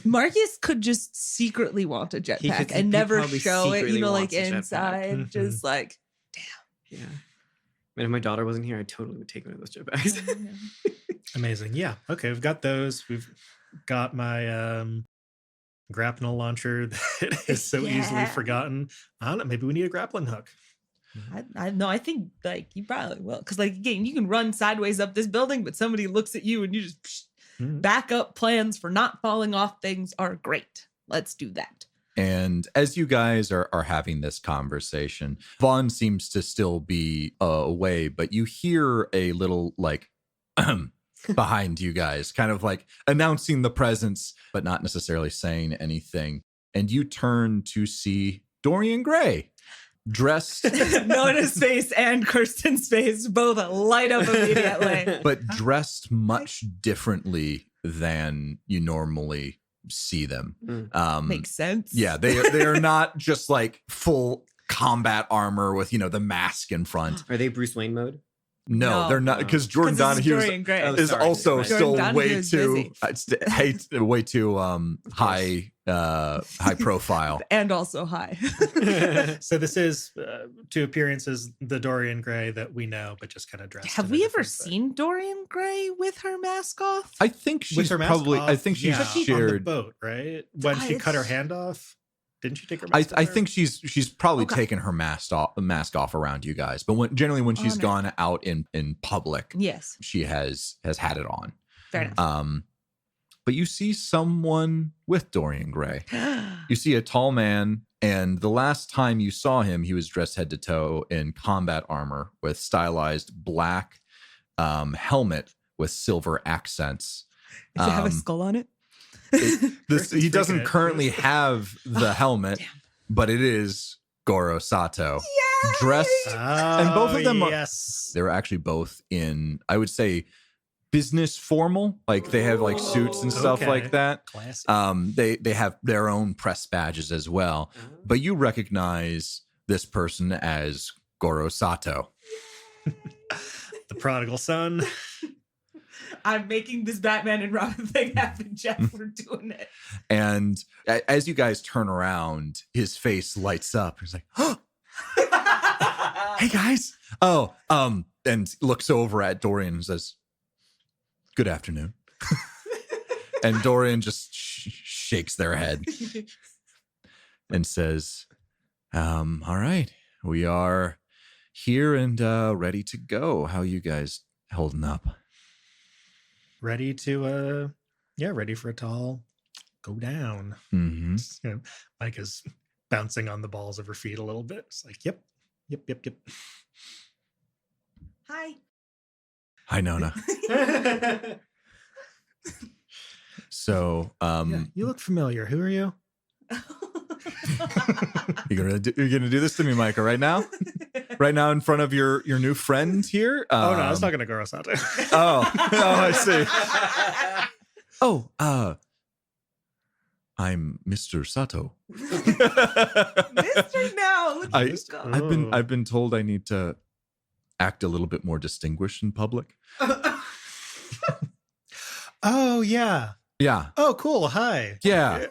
Marcus could just secretly want a jetpack could- and he never probably show it, secretly like wants a jetpack. inside, Mhm. just like, Yeah. And if my daughter wasn't here, I totally would take one of those jetpacks. Amazing. Yeah. Okay. We've got those. We've got my grapnel launcher that is so easily Yeah. forgotten. I don't know. Maybe we need a grappling hook. I think like you probably will. Cause like again, you can run sideways up this building, but somebody looks at you and you just Mhm. backup plans for not falling off things are great. Let's do that. And as you guys are having this conversation, Vaughn seems to still be away, but you hear a little like behind you guys, kind of like announcing the presence, but not necessarily saying anything. And you turn to see Dorian Gray. dressed, Nona's face and Kirsten's face both light up immediately. but dressed much differently than you normally see them. Makes sense. Yeah, they are not just like full combat armor with, the mask in front. Are they Bruce Wayne mode? No, No. they're not, because Jordan Donahue Dorian Gray. Oh, is sorry. also Right. still Jordan way Donahue is too busy. way too high profile. And also high. So this is two appearances, the Dorian Gray that we know, but just kind of dressed. Have in a we ever different way. seen Dorian Gray with her mask off? I think With she's her mask probably. off? I think she's Yeah, on the shared. boat, right? When she cut her It's- hand off, didn't she take her I mask? off? think she's probably Okay. taken her mask off around you guys, but generally when she's Oh, no. gone out in public, Yes. she has had it on. Fair enough. But you see someone with Dorian Gray. You see a tall man, and the last time you saw him, he was dressed head to toe in combat armor with stylized black helmet with silver accents. Does it have a Um, skull on it? Kirsten's He doesn't freaking out. currently have the helmet, damn. but it is Goro Sato. Dressed, and both of them are- yes. they were actually both in, I would say, business formal. Like they have like suits and stuff Okay. like that. Classic. They have their own press badges as well. But you recognize this person as Goro Sato. The prodigal son. I'm making this Batman and Robin thing happen, Jeff. We're doing it. And as you guys turn around, his face lights up. He's like, "Oh, hey guys." Oh, and looks over at Dorian and says, "Good afternoon." And Dorian just shakes their head and says, all right, we are here and ready to go. How you guys holding up? Ready to ready for it to all go down. Mm-hmm. Micah's bouncing on the balls of her feet a little bit. It's like, yep. Hi. Hi, Nona. So, Yeah, you look familiar. Who are you? you're gonna do this to me, Micah, right now? Right now, in front of your new friend here? Oh no, I was talking to Goro Sato. I see. I'm Mr. Sato. Mr. Now. Look at this guy. I've been told I need to act a little bit more distinguished in public. Oh yeah. Yeah. Oh cool. Hi. Yeah.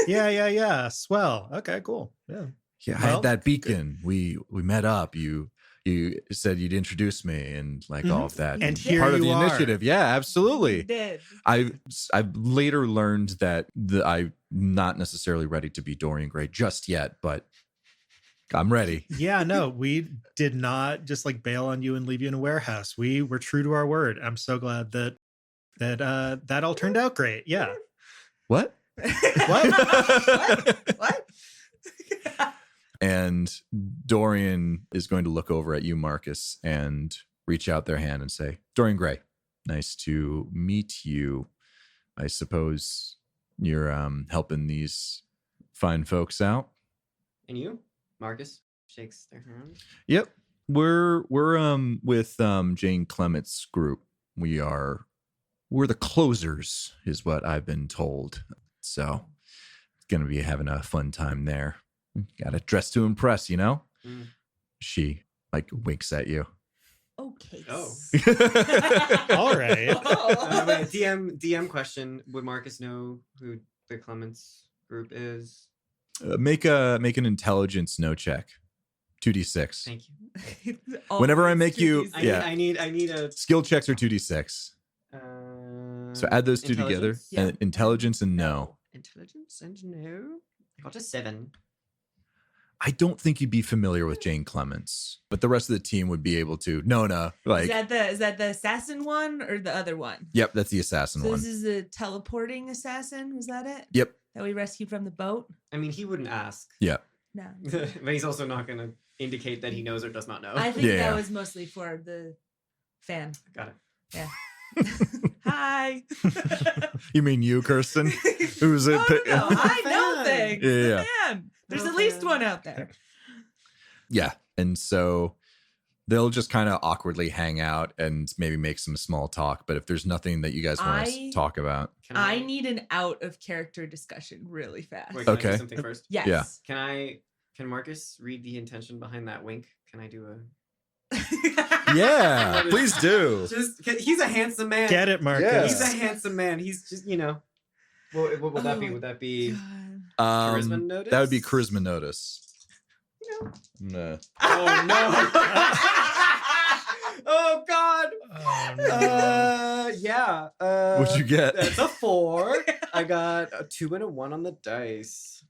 Yeah. Swell. Okay, cool. Yeah. Yeah. I Well, had that beacon. We met up. You said you'd introduce me and like all of that. And Part here of you the are. initiative. Yeah, absolutely. Did. I've later learned that I'm not necessarily ready to be Dorian Gray just yet, but I'm ready. Yeah, no, we did not just like bail on you and leave you in a warehouse. We were true to our word. I'm so glad that all turned out great. Yeah. What? What? And Dorian is going to look over at you, Marcus, and reach out their hand and say, Dorian Gray, nice to meet you. I suppose you're helping these fine folks out. And you? Marcus shakes their hand. Yep. We're with Jane Clement's group. We're the closers, is what I've been told. So gonna be having a fun time there. Gotta dress to impress, you know? Mm. She like winks at you. Okay. Oh. All right. Wait, DM question. Would Marcus know who the Clements group is? Make an intelligence no check. 2d6. Thank you. Whenever I make you- I Yeah. need a Skill checks are 2d6. So add those two together. intelligence? And intelligence and no. Intelligence and no. I got a 7. I don't think you'd be familiar with Jane Clements, but the rest of the team would be able to. Nona, like, Is that the assassin one or the other one? yep, that's the assassin So one. this is a teleporting assassin. Was that it? Yep. That we rescued from the boat? I mean, he wouldn't ask, No. but he's also not going to indicate that he knows or does not know. I think Yeah. that was mostly for the fan. Got it. Yeah. Hi. You mean you, Kirsten? Who's it? No, I know Fan. things. Yeah, The yeah. fan. There's No at least fan. one out there. Yeah. And so they'll just kind of awkwardly hang out and maybe make some small talk. But if there's nothing that you guys want to talk about. I need an out of character discussion really fast. Wait, can I Okay. do something first? Yes. Yeah. Can Marcus read the intention behind that wink? Can I do a... Yeah, please do. He's a handsome man. Get it, Marcus. Yeah. He's a handsome man. He's just, what would that be? Would that be God. charisma notice? That would be charisma notice. No. Nah. Oh no. Oh god. Oh, no. Yeah. What'd you get? That's a 4. I got a 2 and a 1 on the dice.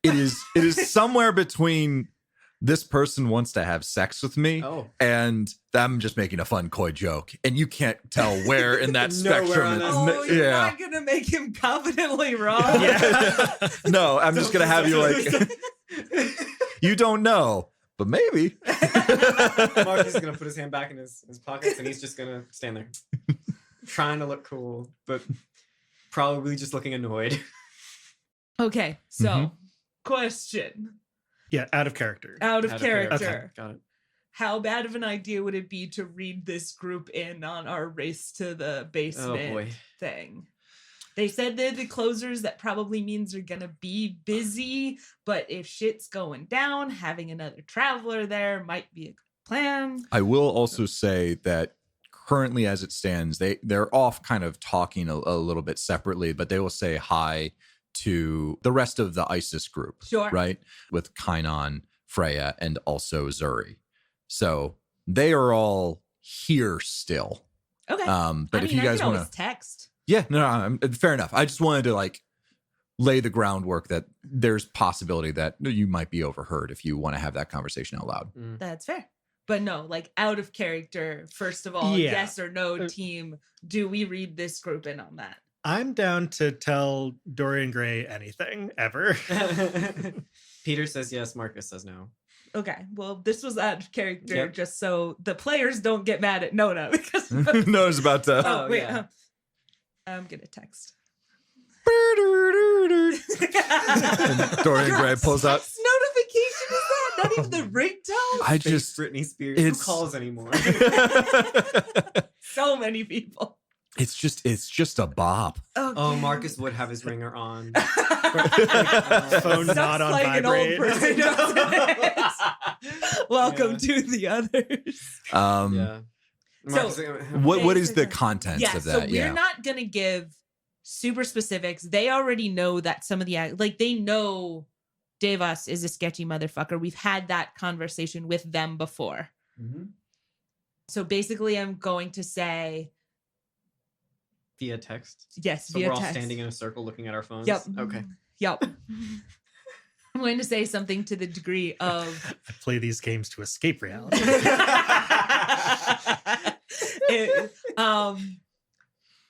It is somewhere between this person wants to have sex with me Oh. and I'm just making a fun coy joke, and you can't tell where in that Nowhere spectrum. on that. Oh, you're not gonna make him confidently wrong. Yeah. No, I'm just gonna have you like, you don't know, but maybe. Marcus is gonna put his hand back in his pockets and he's just gonna stand there, trying to look cool, but probably just looking annoyed. Okay, so Mhm. question. Yeah, out of character. Out of character. Okay. Got it. How bad of an idea would it be to read this group in on our race to the Oh basement boy. thing? They said they're the closers. That probably means they're gonna be busy. But if shit's going down, having another traveler there might be a good plan. I will also say that currently, as it stands, they're off kind of talking a little bit separately, but they will say hi to the rest of the ISIS group, Sure. right? With Kainan, Freya, and also Zuri. So they are all here still. Okay. But if you guys want to, text. yeah, no, fair enough. I just wanted to like lay the groundwork that there's possibility that you might be overheard if you want to have that conversation out loud. That's fair. But no, like out of character, first of all, Yeah. yes or no, team, do we read this group in on that? I'm down to tell Dorian Gray anything ever. Peter says yes, Marcus says no. Okay, well, this was out of character Yep. just so the players don't get mad at Nona because. No, it's about to. Oh, wait. yeah. I'm going to text. And Dorian Gray pulls out. Text notification is that? Not even the ringtone? I Fake just. Britney Spears. it's- Who calls anymore? So many people. It's just a bop. Oh, Marcus would have his ringer on. Phone Sounds not on like an old vibrate. person, doesn't it? Welcome Yeah. to the others. Yeah. Marcus, What is the contents Yeah, of so that? we're not going to give super specifics. They already know that some of the, like, they know Devas is a sketchy motherfucker. We've had that conversation with them before. Mhm. So basically, I'm going to say, Via text. yes, So via we're all text. standing in a circle looking at our phones. Yep. Okay. Yep. I'm going to say something to the degree of I play these games to escape reality.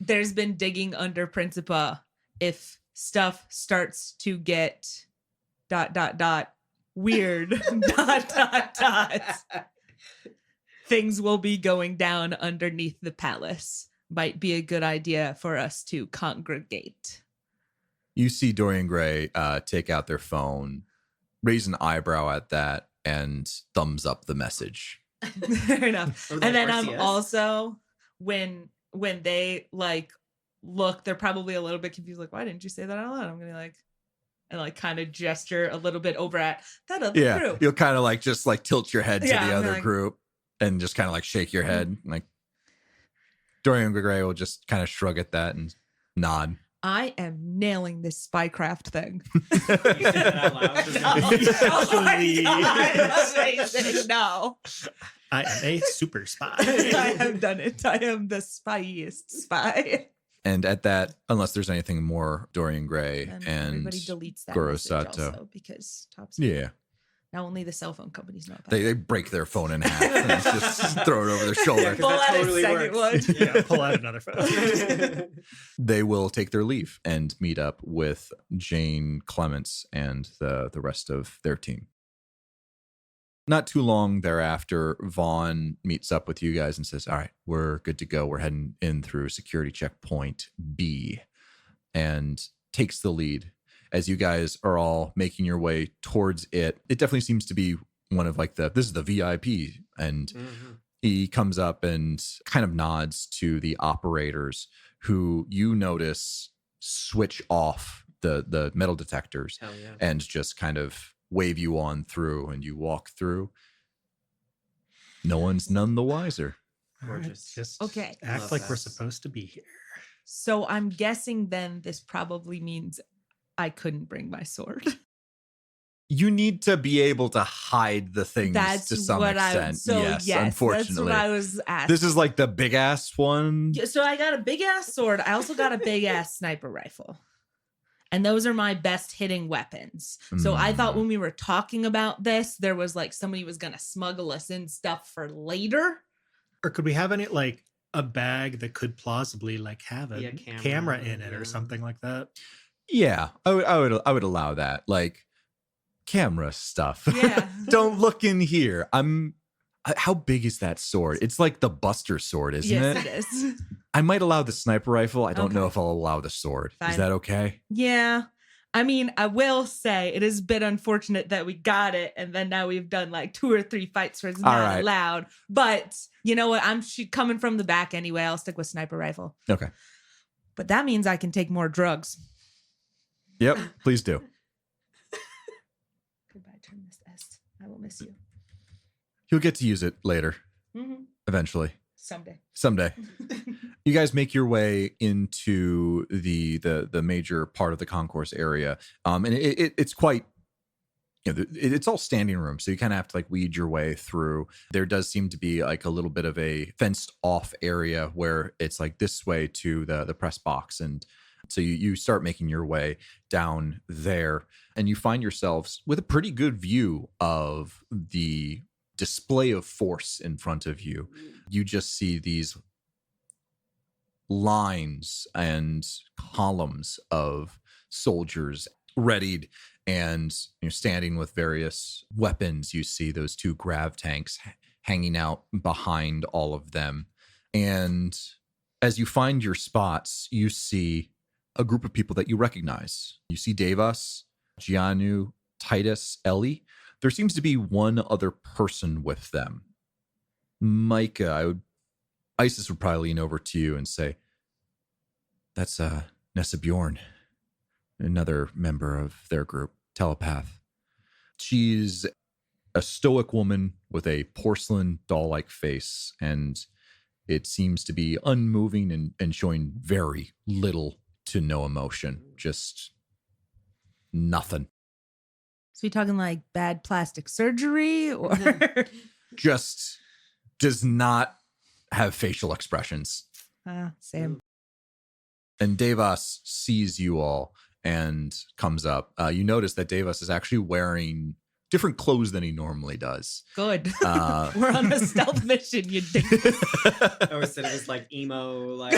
there's been digging under Principa. If stuff starts to get ... weird ... things will be going down underneath the palace. Might be a good idea for us to congregate. You see Dorian Gray take out their phone, raise an eyebrow at that, and thumbs up the message. Fair enough. Or And then I'm RCS. also when they like look, they're probably a little bit confused. Like, why didn't you say that out loud? I'm gonna like and like kind of gesture a little bit over at that other Yeah, group. you'll kind of like just like tilt your head to Yeah, the I'm other like- group and just kind of like shake your head. Like Dorian Gray will just kind of shrug at that and nod. I am nailing this spycraft thing. You said that out loud. Just No. Oh my Actually. God, amazing. No. I am a super spy. I have done it. I am the spyiest spy. And at that, unless there's anything more, Dorian Gray and everybody deletes that Goro message Sato. also because top yeah, now only the cell phone companies know about they break their phone in half and just throw it over their shoulder. Pull that out totally a second works. one. Yeah, pull out another phone. They will take their leave and meet up with Jane Clements and the rest of their team. Not too long thereafter, Vaughn meets up with you guys and says, all right, we're good to go. We're heading in through security checkpoint B, and takes the lead. as you guys are all making your way towards it. It definitely seems to be one of like this is the VIP. And he comes up and kind of nods to the operators who you notice switch off the metal detectors Hell yeah. and just kind of wave you on through, and you walk through. No one's none the wiser. Gorgeous. Just Okay. act Love like that. we're supposed to be here. So I'm guessing then this probably means I couldn't bring my sword. You need to be able to hide the things That's to some what extent. yes, Unfortunately. that's what I was asking. This is like the big ass one. Yeah, so I got a big ass sword. I also got a big ass sniper rifle. And those are my best hitting weapons. So I thought when we were talking about this, there was like somebody was going to smuggle us in stuff for later. Or could we have any like a bag that could plausibly like have a Be a camera in it yeah. or something like that? Yeah, I would allow that. Like camera stuff. Yeah. Don't look in here. How big is that sword? It's like the Buster sword, isn't Yes, it? it is. I might allow the sniper rifle. I don't know Okay. if I'll allow the sword. Is Fine. that okay? Yeah. I mean, I will say it is a bit unfortunate that we got it and then now we've done like 2 or 3 fights where it's All not right. allowed. But you know what? I'm coming from the back anyway. I'll stick with sniper rifle. Okay. But that means I can take more drugs. Yep, please do. Goodbye, turn this S. I will miss you. You'll get to use it later, eventually. Someday. You guys make your way into the major part of the concourse area, and it's quite, it's all standing room, so you kind of have to like weed your way through. There does seem to be like a little bit of a fenced off area where it's like this way to the press box, and so you start making your way down there, and you find yourselves with a pretty good view of the display of force in front of you. You just see these lines and columns of soldiers readied and standing with various weapons. You see those 2 grav tanks hanging out behind all of them. And as you find your spots, you see a group of people that you recognize. You see Devas, Gianu, Titus, Ellie. There seems to be one other person with them. Micah, Isis would probably lean over to you and say, "That's Nessa Bjorn, another member of their group, telepath. She's a stoic woman with a porcelain doll-like face, and it seems to be unmoving and showing very little to no emotion, just nothing. So we talking like bad plastic surgery or Just does not have facial expressions. Sam. And Devas sees you all and comes up. You notice that Devas is actually wearing different clothes than he normally does. Good. We're on a stealth mission, you dick. Or instead of his like emo, like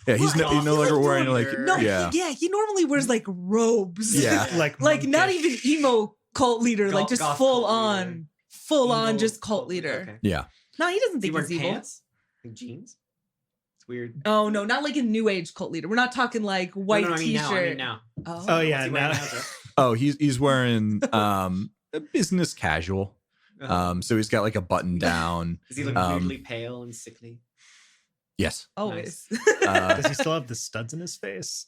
Yeah, he's no longer wearing like No, yeah. he normally wears like robes. Yeah. like not monkish. even emo cult leader, like just Goth full cult on, leader. full on Emo just cult leader. Okay. Yeah. No, he doesn't Does he think wear he's evil. pants? Like jeans? It's weird. Oh no, not like a new age cult leader. We're not talking like white No, I mean t-shirt. now. I mean now. Oh yeah, What's he wearing now. now, Joe? Oh, he's wearing a business casual. So he's got like a button down. Does he look weirdly pale and sickly? Yes. Always. Does he still have the studs in his face?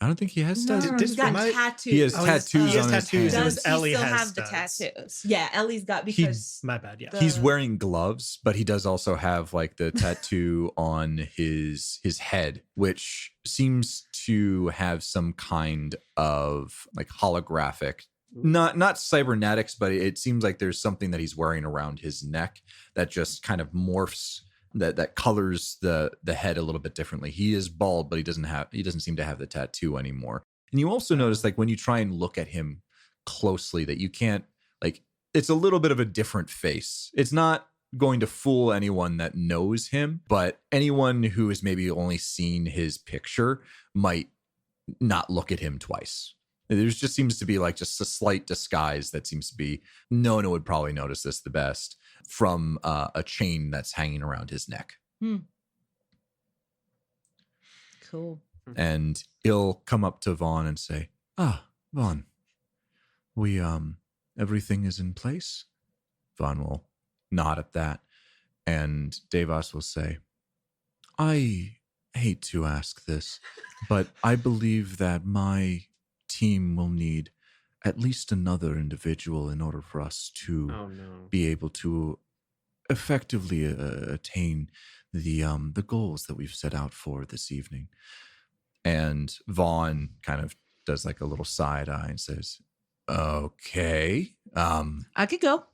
I don't think he has No, studs. Did- he's got am I- tattoos. He has Oh, tattoos he has on his tattoos. hands. It was Does he Ellie still has have the studs. tattoos? Yeah, Ellie's got because My bad. Yeah. He's wearing gloves, but he does also have like the tattoo on his head, which seems to have some kind of like holographic, not cybernetics, but it seems like there's something that he's wearing around his neck that just kind of morphs, that colors the head a little bit differently. He is bald, but he doesn't seem to have the tattoo anymore. And you also notice like when you try and look at him closely that you can't, like, it's a little bit of a different face. It's not going to fool anyone that knows him, but anyone who has maybe only seen his picture might not look at him twice. There just seems to be like just a slight disguise that seems to be, no one would probably notice this the best, from a chain that's hanging around his neck. cool. And he'll come up to Vaughn and say, Vaughn, we, everything is in place? Vaughn will nod at that, and Devas will say, I hate to ask this, but I believe that my team will need at least another individual in order for us to Oh no. be able to effectively attain the goals that we've set out for this evening. And Vaughn kind of does like a little side eye and says, okay. I could go.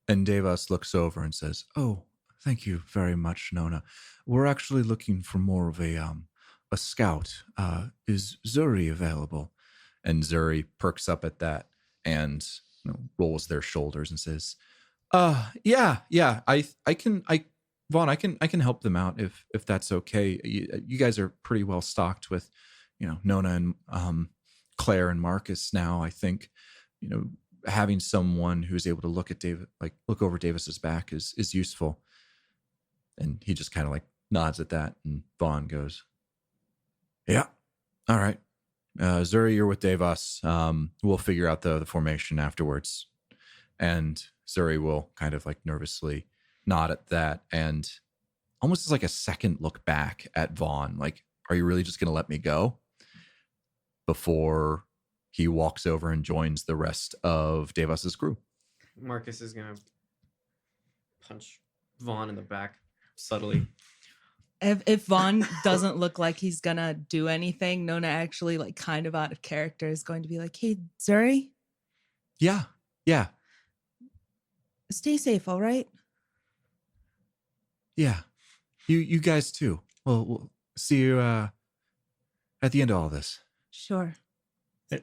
And Devas looks over and says, oh, thank you very much, Nona. We're actually looking for more of a scout. Is Zuri available? And Zuri perks up at that and rolls their shoulders and says, yeah. Vaughn, I can help them out if that's okay. You guys are pretty well stocked with, Nona and Claire and Marcus now. I think, having someone who's able to look at David, like look over Davis's back is useful. And he just kind of like nods at that, and Vaughn goes, yeah, all right. Zuri, you're with Devas. We'll figure out the formation afterwards. And Zuri will kind of like nervously nod at that, and almost as like a second look back at Vaughn, like, are you really just going to let me go? Before he walks over and joins the rest of Devas's crew. Marcus is gonna punch Vaughn in the back subtly. If Vaughn doesn't look like he's gonna do anything, Nona actually, like, kind of out of character, is going to be like, hey, Zuri, Yeah. stay safe, all right? Yeah. You guys too. We'll see you at the end of all this. Sure.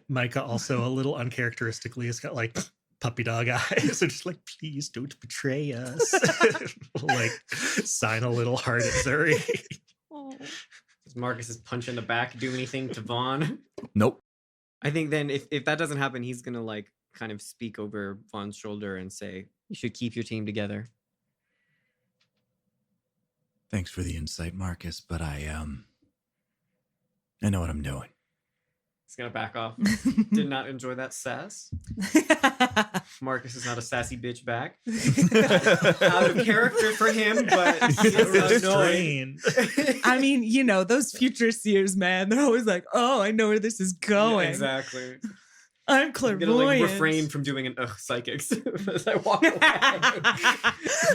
Micah also a little uncharacteristically has got like puppy dog eyes. So just like, please don't betray us. Like sign a little heart at Zuri. Does Marcus's punch in the back do anything to Vaughn? Nope. I think then if that doesn't happen, he's gonna like kind of speak over Vaughn's shoulder and say, you should keep your team together. Thanks for the insight, Marcus, but I know what I'm doing. He's gonna back off. Did not enjoy that sass. Marcus is not a sassy bitch back. Out of character for him, but he's annoying. I mean, those future seers, man, they're always like, oh, I know where this is going. Yeah, exactly. I'm clairvoyant. I'm gonna refrain from doing an psychics as I walk away.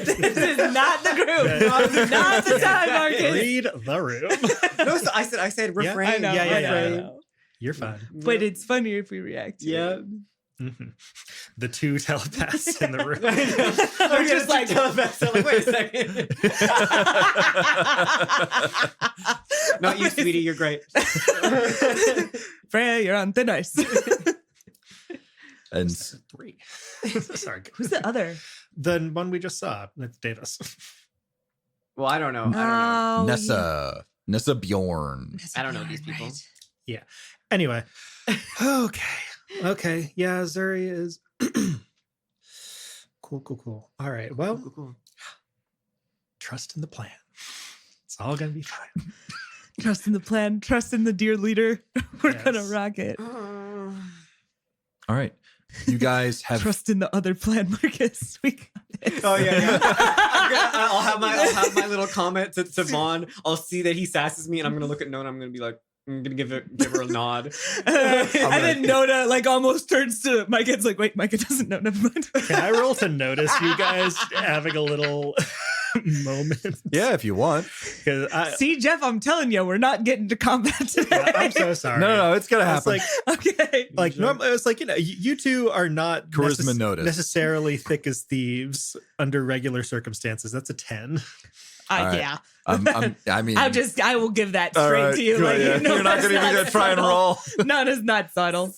This is not the group. Not the time, Marcus. Read the room. No, so I said refrain. I know, Yeah. You're fine. But it's funnier if we react to it. Mm-hmm. The two telepaths in the room. I'm just like telepaths. I'm like, wait a second. Not you, sweetie. You're great. Freya, you're on thin ice. And Three. Sorry. Who's the other? The one we just saw. That's Davis. Well, I don't know. Nessa Bjorn. I don't know these people. Yeah. Anyway. Okay. Yeah, Zuri is cool. All right. Well, Cool. trust in the plan. It's all gonna be fine. Trust in the plan. Trust in the dear leader. We're Yes. gonna rock it. All right. You guys have Trust in the other plan, Marcus. We got this. Oh yeah. I'll have my little comment to Vaughn. I'll see that he sasses me, and I'm gonna look at Nona. I'm gonna be like, I'm gonna give her a nod. And then Nona like almost turns to Micah. It's like, wait, Micah doesn't know. Never mind. Can I roll to notice you guys having a little moment? Yeah, if you want. See, See, Jeff, I'm telling you, we're not getting to combat today. I'm so sorry. No, it's gonna It's happen. like Okay. normal. It's like you two are not Charisma notice. necessarily thick as thieves under regular circumstances. That's a 10. All right. Yeah. I mean, I will give that all straight right, to you. good, Like, yeah. You're not that's gonna even try and subtle. roll. Nona's not subtle.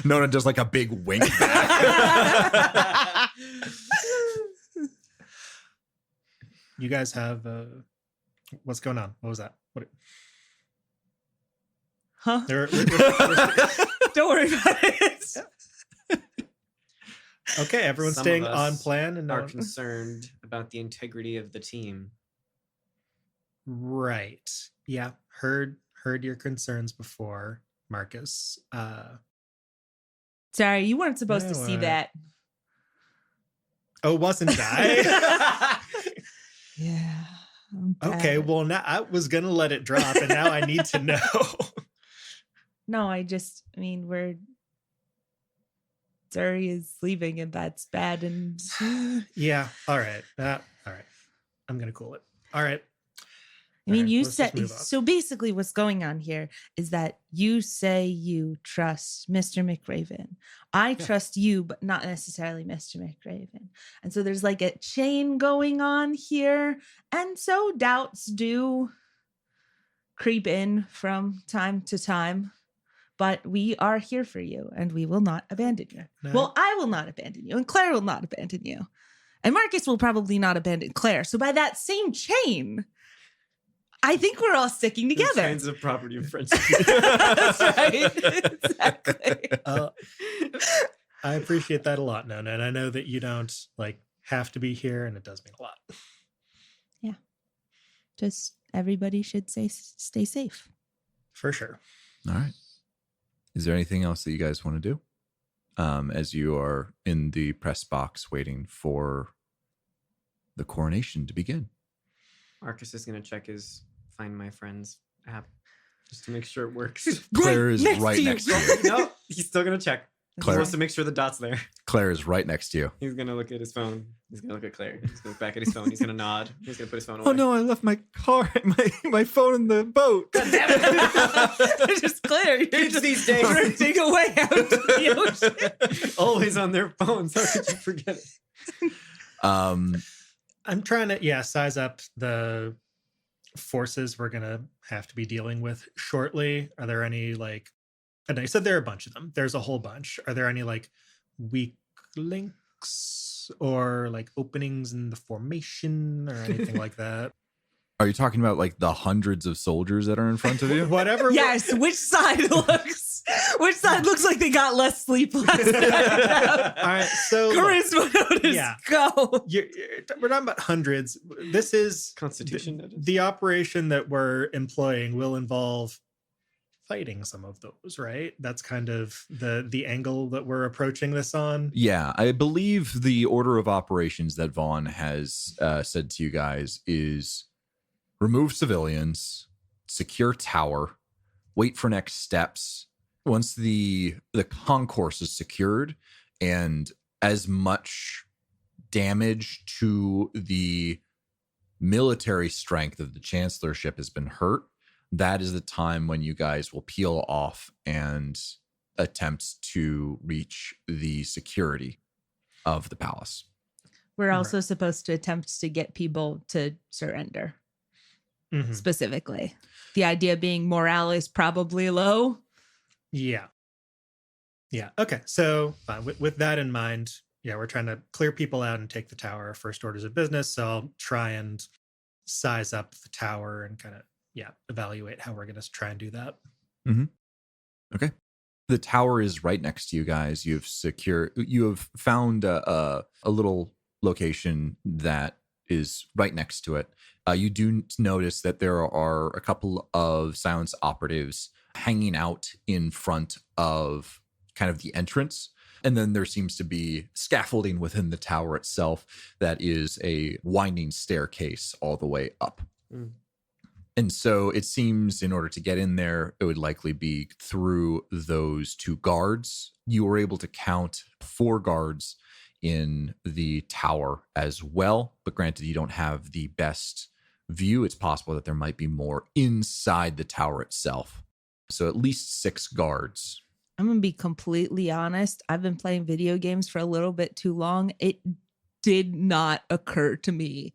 Nona does like a big wink back. You guys have what's going on? What was that? Huh? We're Don't worry about it. okay, everyone's Some staying of us on plan and are concerned about the integrity of the team. right. Yeah, heard your concerns before, Marcus. Sorry, you weren't supposed to No, see that. Oh, wasn't I? Yeah. I'm Okay, bad. well, now I was going to let it drop, and now I need to know. No, I mean, Zuri is leaving and that's bad. And Yeah, all right. All right. I'm going to cool it. All right. I mean, All right, you let's just said, move on. so basically what's going on here is that you say you trust Mr. McRaven. I trust you, but not necessarily Mr. McRaven. And so there's like a chain going on here. And so doubts do creep in from time to time. But we are here for you and we will not abandon you. No. Well, I will not abandon you and Claire will not abandon you. And Marcus will probably not abandon Claire. So by that same chain, I think we're all sticking together. Chains of property of friendship. That's right. Exactly. I appreciate that a lot, Nona, and I know that you don't like have to be here, and it does mean a lot. Yeah. Just everybody should stay safe. For sure. All right. Is there anything else that you guys want to do as you are in the press box waiting for the coronation to begin? Marcus is going to check his Find My Friends app just to make sure it works. Claire is right next to you. No, he's still going to check. Claire. He wants to make sure the dot's there. Claire is right next to you. He's going to look at his phone. He's going to look at Claire. He's going to look back at his phone. He's going to nod. He's going to put his phone away. Oh no, I left my car, my phone in the boat. God damn it. Just Claire. You're Kids just these days. drifting away out to the ocean. Always on their phones. How could you forget it? I'm trying to, size up the forces we're going to have to be dealing with shortly. Are there any, like, and I said there are a bunch of them. There's a whole bunch. Are there any, like, weak links or, like, openings in the formation or anything like that? Are you talking about like the hundreds of soldiers that are in front of you? Whatever. Yes, which side looks like they got less sleep last night? All right, so look, Charisma notice, yeah. go. we're talking about hundreds. This is Constitution notice. the operation that we're employing will involve fighting some of those, right? That's kind of the angle that we're approaching this on. Yeah, I believe the order of operations that Vaughn has said to you guys is remove civilians, secure tower, wait for next steps. Once the concourse is secured and as much damage to the military strength of the Chancellorship has been hurt, that is the time when you guys will peel off and attempt to reach the security of the palace. We're also supposed to attempt to get people to surrender. Mhm. Specifically, the idea being morale is probably low. Yeah. Okay. So fine. With that in mind, we're trying to clear people out and take the tower. First orders of business. So I'll try and size up the tower and kind of evaluate how we're going to try and do that. Mm-hmm. Okay. The tower is right next to you guys. You have found a little location that is right next to it. You do notice that there are a couple of silence operatives hanging out in front of kind of the entrance. And then there seems to be scaffolding within the tower itself that is a winding staircase all the way up. Mm. And so it seems in order to get in there, it would likely be through those two guards. You were able to count 4 guards in the tower as well. But granted, you don't have the best view. It's possible that there might be more inside the tower itself. So at least 6 guards. I'm going to be completely honest. I've been playing video games for a little bit too long. It did not occur to me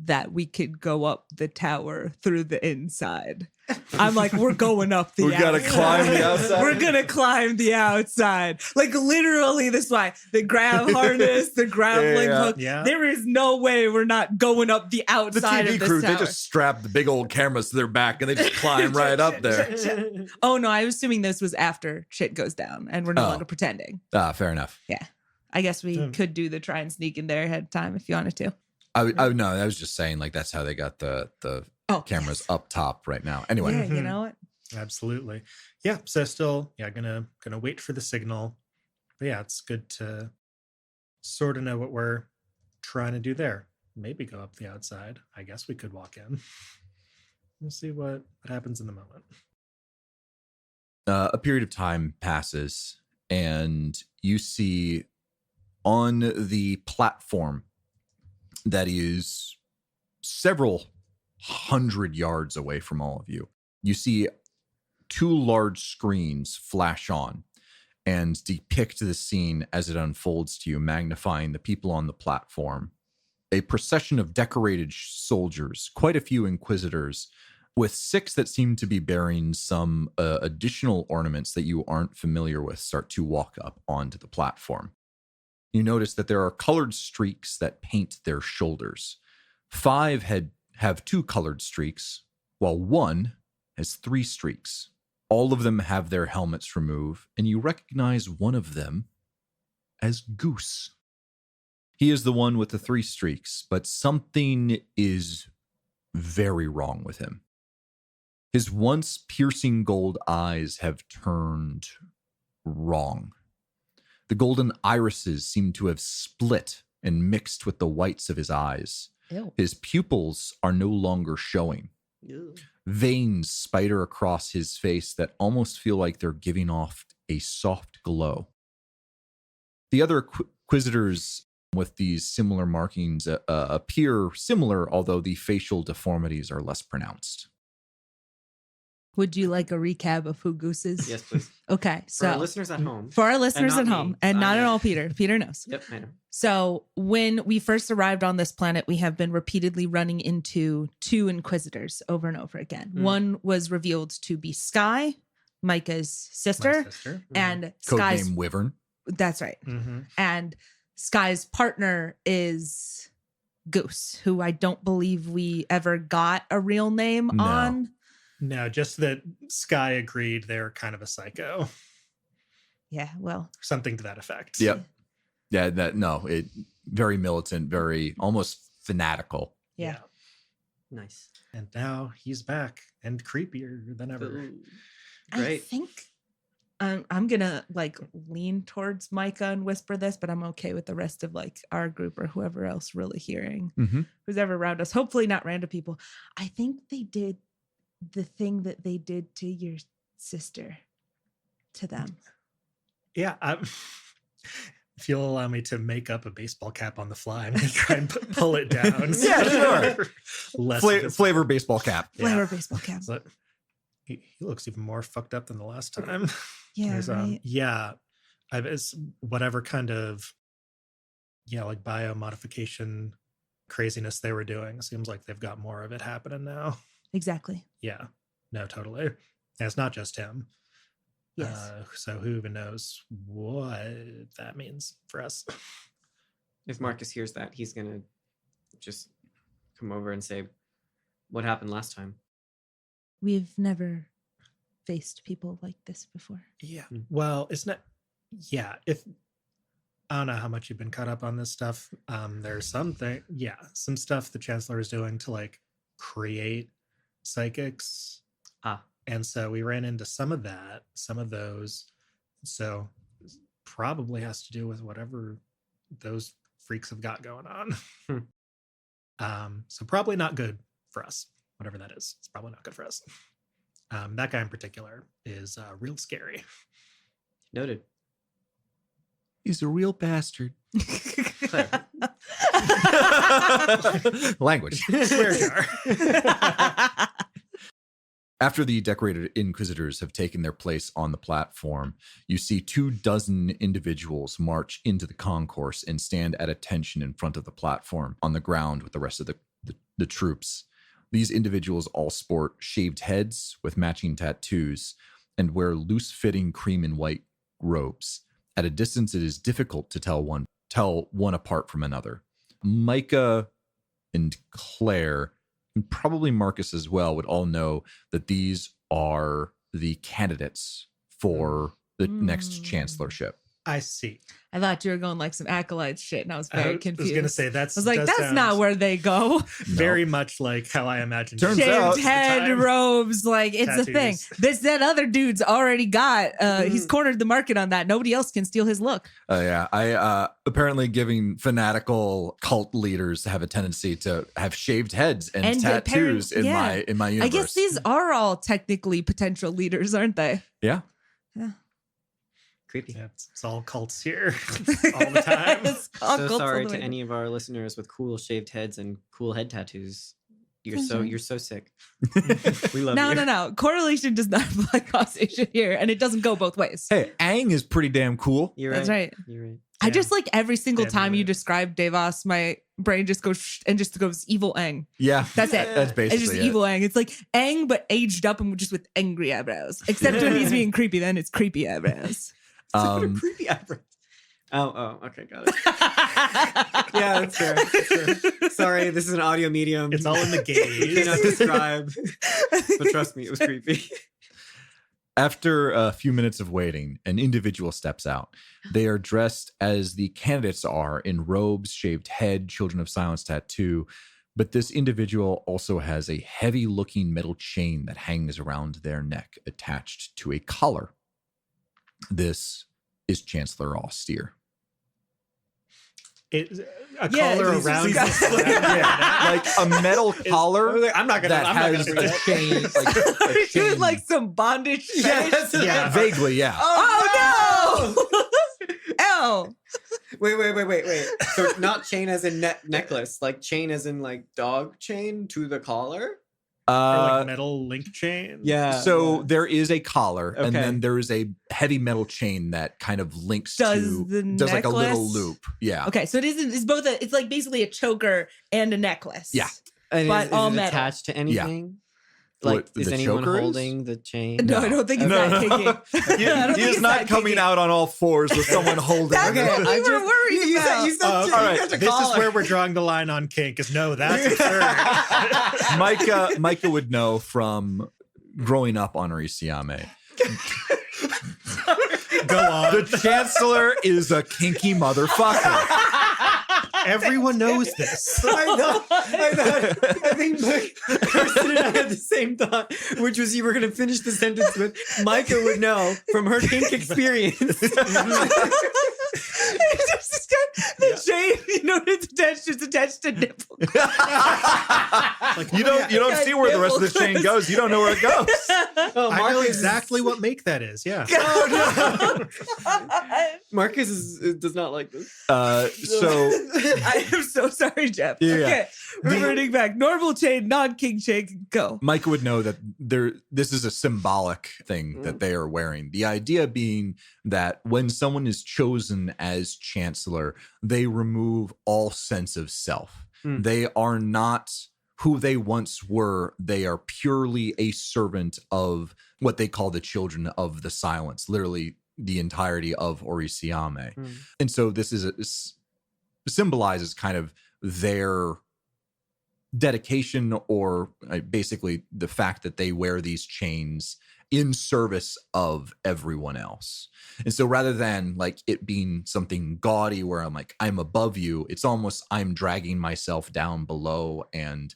that we could go up the tower through the inside. I'm like, we're going up the outside. gotta climb the outside. We're going to climb the outside. Like literally this way. The grab harness, the grappling hook. Yeah. There is no way we're not going up the The outside TV of this crew, tower. they just strap the big old cameras to their back and they just climb right up there. Oh no, I was assuming this was after shit goes down and we're no longer pretending. Fair enough. I guess we could do the try and sneak in there ahead of time if you wanted to. No, I was just saying like that's how they got the cameras up top right now. Anyway. Yeah, you know what? Absolutely. Yeah. So still, gonna wait for the signal. But yeah, it's good to sort of know what we're trying to do there. Maybe go up the outside. I guess we could walk in. We'll see what happens in the moment. A period of time passes, and you see on the platform that is several hundred yards away from all of you, you see two large screens flash on and depict the scene as it unfolds to you, magnifying the people on the platform. A procession of decorated soldiers, quite a few inquisitors, with 6 that seem to be bearing some additional ornaments that you aren't familiar with, start to walk up onto the platform. You notice that there are colored streaks that paint their shoulders. 5 have 2 colored streaks, while 1 has 3 streaks. All of them have their helmets removed, and you recognize one of them as Goose. He is the one with the 3 streaks, but something is very wrong with him. His once piercing gold eyes have turned wrong. The golden irises seem to have split and mixed with the whites of his eyes. Ew. His pupils are no longer showing. Ew. Veins spider across his face that almost feel like they're giving off a soft glow. The other inquisitors with these similar markings appear similar, although the facial deformities are less pronounced. Would you like a recap of who Goose is? Yes, please. Okay, For so our listeners at home. for our listeners not at me. home, and not I at know. all Peter. Peter knows. Yep, I know. So when we first arrived on this planet, we have been repeatedly running into 2 inquisitors over and over again. Mm. One was revealed to be Sky, Micah's sister, My sister. and Sky's. Codename Wyvern. That's right. Mm-hmm. And Sky's partner is Goose, who I don't believe we ever got a real name No. on. No, just that Sky agreed they're kind of a psycho. Yeah, well, Something to that effect. Yep. Yeah, very militant, very almost fanatical. yeah. Nice. And now he's back and creepier than ever. Ooh. I Great. think I'm gonna lean towards Micah and whisper this, but I'm okay with the rest of our group or whoever else really hearing, Mm-hmm. who's ever around us. Hopefully not random people. I think they did the thing that they did to your sister to them. Yeah. If you'll allow me to make up a baseball cap on the fly, I'm going to try and pull it down. Yeah, sure. Less of this- Flavor baseball cap. Yeah. Flavor baseball cap. So he looks even more fucked up than the last time. Yeah, There's, right. it's whatever kind of biomodification craziness they were doing. Seems like they've got more of it happening now. Exactly. Yeah, no, totally. And it's not just him. Yes. So who even knows what that means for us? If Marcus hears that, he's going to just come over and say, what happened last time? We've never faced people like this before. Yeah. Mm. Well, it's not. Yeah. If I don't know how much you've been caught up on this stuff. There's some stuff the Chancellor is doing to create psychics. And so we ran into some of those. So probably has to do with whatever those freaks have got going on. So probably not good for us, whatever that is. It's probably not good for us. That guy in particular is real scary. Noted. He's a real bastard. Clever. Language. Swear jar. After the decorated inquisitors have taken their place on the platform, you see 24 individuals march into the concourse and stand at attention in front of the platform on the ground with the rest of the troops. These individuals all sport shaved heads with matching tattoos and wear loose-fitting cream and white robes. At a distance, it is difficult to tell one apart from another. Micah and Claire, and probably Marcus as well, would all know that these are the candidates for the next chancellorship. I see. I thought you were going like some acolyte shit, and I was very I confused. was going to say that's. I was like, does that's sound not where they go. very much like how I imagined. Turns it. out- Shaved head, Time. robes, like it's a thing. Tattoos. That other dude's already got. He's cornered the market on that. Nobody else can steal his look. Yeah, I apparently giving fanatical cult leaders have a tendency to have shaved heads and, And tattoos in yeah. my universe. I guess these are all technically potential leaders, aren't they? Yeah. Creepy. Yeah, it's all cults here all the time. It's all So cults all sorry the to way any of our listeners with cool shaved heads and cool head tattoos. You're so sick. We love you. No. Correlation does not apply causation here, and it doesn't go both ways. Hey, Aang is pretty damn cool. You're right. That's right. You're right. I just like every single Damn time you right. describe Devos, my brain just goes and just goes evil Aang. Yeah, That's it. That's basically It's just it. evil Aang. It's like Aang, but aged up and just with angry eyebrows. Except when he's being creepy, then it's creepy eyebrows. Creepy eyebrows. Oh, okay, got it. Yeah, that's fair. That's fair. Sorry, this is an audio medium. It's all in the You gaze. cannot describe. But trust me, it was creepy. After a few minutes of waiting, an individual steps out. They are dressed as the candidates are in robes, shaved head, Children of Silence tattoo. But this individual also has a heavy looking metal chain that hangs around their neck attached to a collar. This is Chancellor Austere. A Yeah, collar he's- around he's- his Like a metal collar I'm not that has gonna a chain. Like a He's doing chain. like some bondage. Yes. fetish. Yeah. Vaguely, yeah. Oh no! Ew. Wait. So not chain as in necklace, like chain as in like dog chain to the collar? or Uh, like metal link chain. Yeah. so there is a collar, and Okay. then there is a heavy metal chain that kind of links Does to the does like a little necklace- loop. Yeah. Okay, so it's both it's like basically a choker and a necklace. Yeah. And But is all it metal. attached to anything? What, Like, is the anyone choker is? holding the chain? No, I don't think it's No, that no. kinky. I don't He think is it's not that coming kinky. out on all fours with someone holding That's him. what we were worried you about. Said, Oh, okay. All right. That's a This is collar. where we're drawing the line on kink. Is no, that's absurd. Micah would know from growing up on Orisiame. Go on. The Chancellor is a kinky motherfucker. Everyone knows this. I think Kirsten and I had the same thought, which was you were going to finish the sentence with Micah would know from her kink experience. The chain, you know, it's attached to nipple. Like, You don't see where the rest of the chain goes. You don't know where it goes. Oh, I know exactly what make that is. Yeah. Marcus does not like this. So I am so sorry, Jeff. Yeah. Okay, reverting back. Normal chain, non-king chain, go. Micah would know that this is a symbolic thing that they are wearing. The idea being that when someone is chosen as chancellor, they remove all sense of self. Mm. They are not who they once were. They are purely a servant of what they call the children of the silence, literally the entirety of Orisiame. Mm. And so this symbolizes kind of their dedication, or basically the fact that they wear these chains in service of everyone else. And so rather than like it being something gaudy where I'm like, I'm above you, it's almost I'm dragging myself down below, and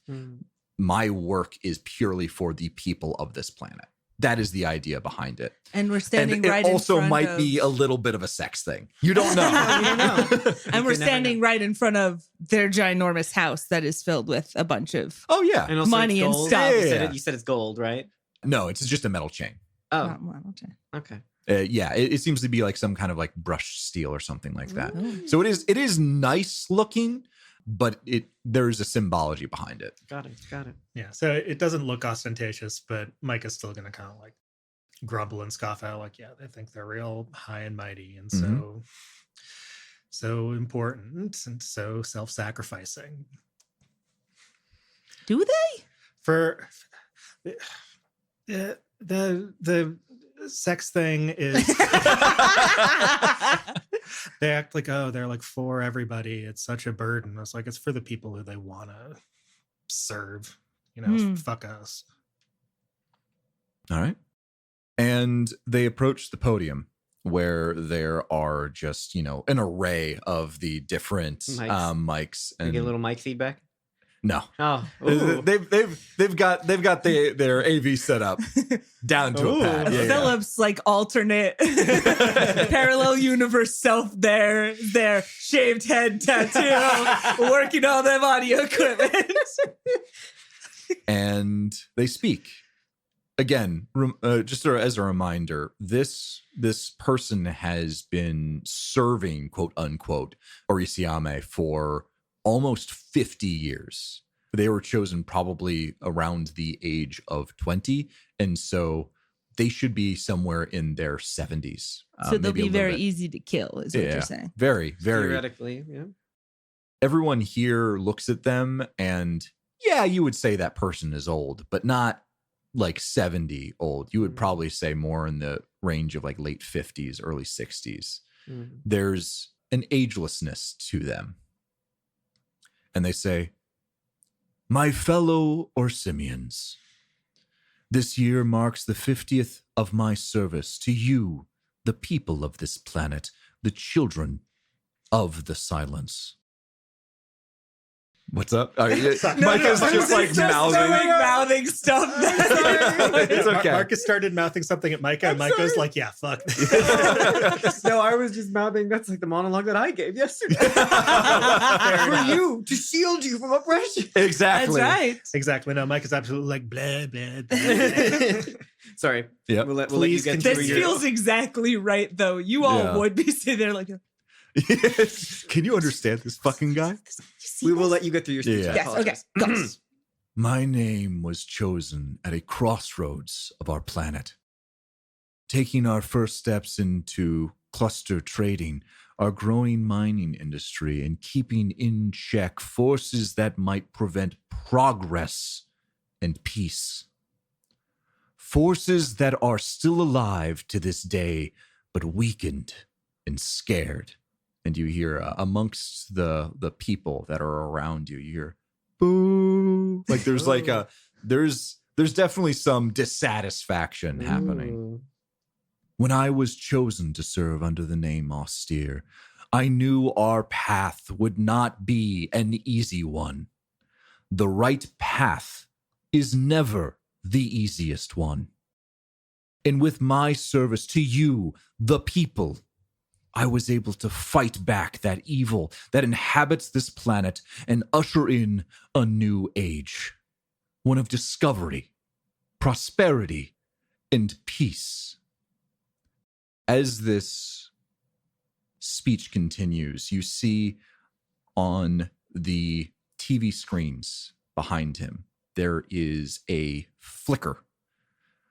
my work is purely for the people of this planet. That is the idea behind it. And we're standing And it right also in front might of, be a little bit of a sex thing. You don't know. You don't know. and we're could never standing right in front of their ginormous house that is filled with a bunch of Oh yeah. And also Money it's and gold. stuff. Yeah. You said it's gold, right? No, it's just a metal chain. Oh, Model chain. okay. Yeah, it seems to be like some kind of like brushed steel or something like that. Oh. So it is nice looking, but there's a symbology behind it. Got it. Yeah. So it doesn't look ostentatious, but Mike is still going to kind of like grumble and scoff out, like, yeah, they think they're real high and mighty, and so important and so self-sacrificing. Do they? For the sex thing is they act like, oh, they're like for everybody. It's such a burden. It's like, it's for the people who they want to serve. You know, fuck us. All right. And they approach the podium, where there are just, an array of the different mics. We And get a little mic feedback. no, Oh, ooh. they've got their AV set up down to a pad. Yeah, Philip's like alternate parallel universe self there, their shaved head tattoo, working on them audio equipment. And they speak again. Just as a reminder, this person has been serving, quote unquote, Orisiame for almost 50 years. They were chosen probably around the age of 20. And so they should be somewhere in their 70s. So they'll be very easy to kill, is what you're saying. Very, very. Theoretically, yeah. Everyone here looks at them and, yeah, you would say that person is old, but not like 70 old. You would probably say more in the range of like late 50s, early 60s. Mm-hmm. There's an agelessness to them. And they say, "My fellow Orsimians, this year marks the 50th of my service to you, the people of this planet, the children of the silence." What's up? Micah's just like mouthing stuff. It's okay. Marcus started mouthing something at Micah, and Micah's like, "Yeah, fuck." No, I was just mouthing. That's like the monologue that I gave yesterday. For you, to shield you from oppression. Exactly. That's right. Exactly. No, Micah's absolutely like blah blah blah. Sorry. Yep. We'll let you get through This your... feels exactly right, though. You all would be sitting there like, Can you understand this fucking guy? We will let you get through your speech. Yeah. I yes, okay, apologize. go. My name was chosen at a crossroads of our planet. Taking our first steps into cluster trading, our growing mining industry, and keeping in check forces that might prevent progress and peace. Forces that are still alive to this day, but weakened and scared. And you hear amongst the people that are around you, you hear, boo. Like there's there's definitely some dissatisfaction happening. Ooh. When I was chosen to serve under the name Austere, I knew our path would not be an easy one. The right path is never the easiest one. And with my service to you, the people, I was able to fight back that evil that inhabits this planet and usher in a new age. One of discovery, prosperity, and peace. As this speech continues, you see on the TV screens behind him, there is a flicker.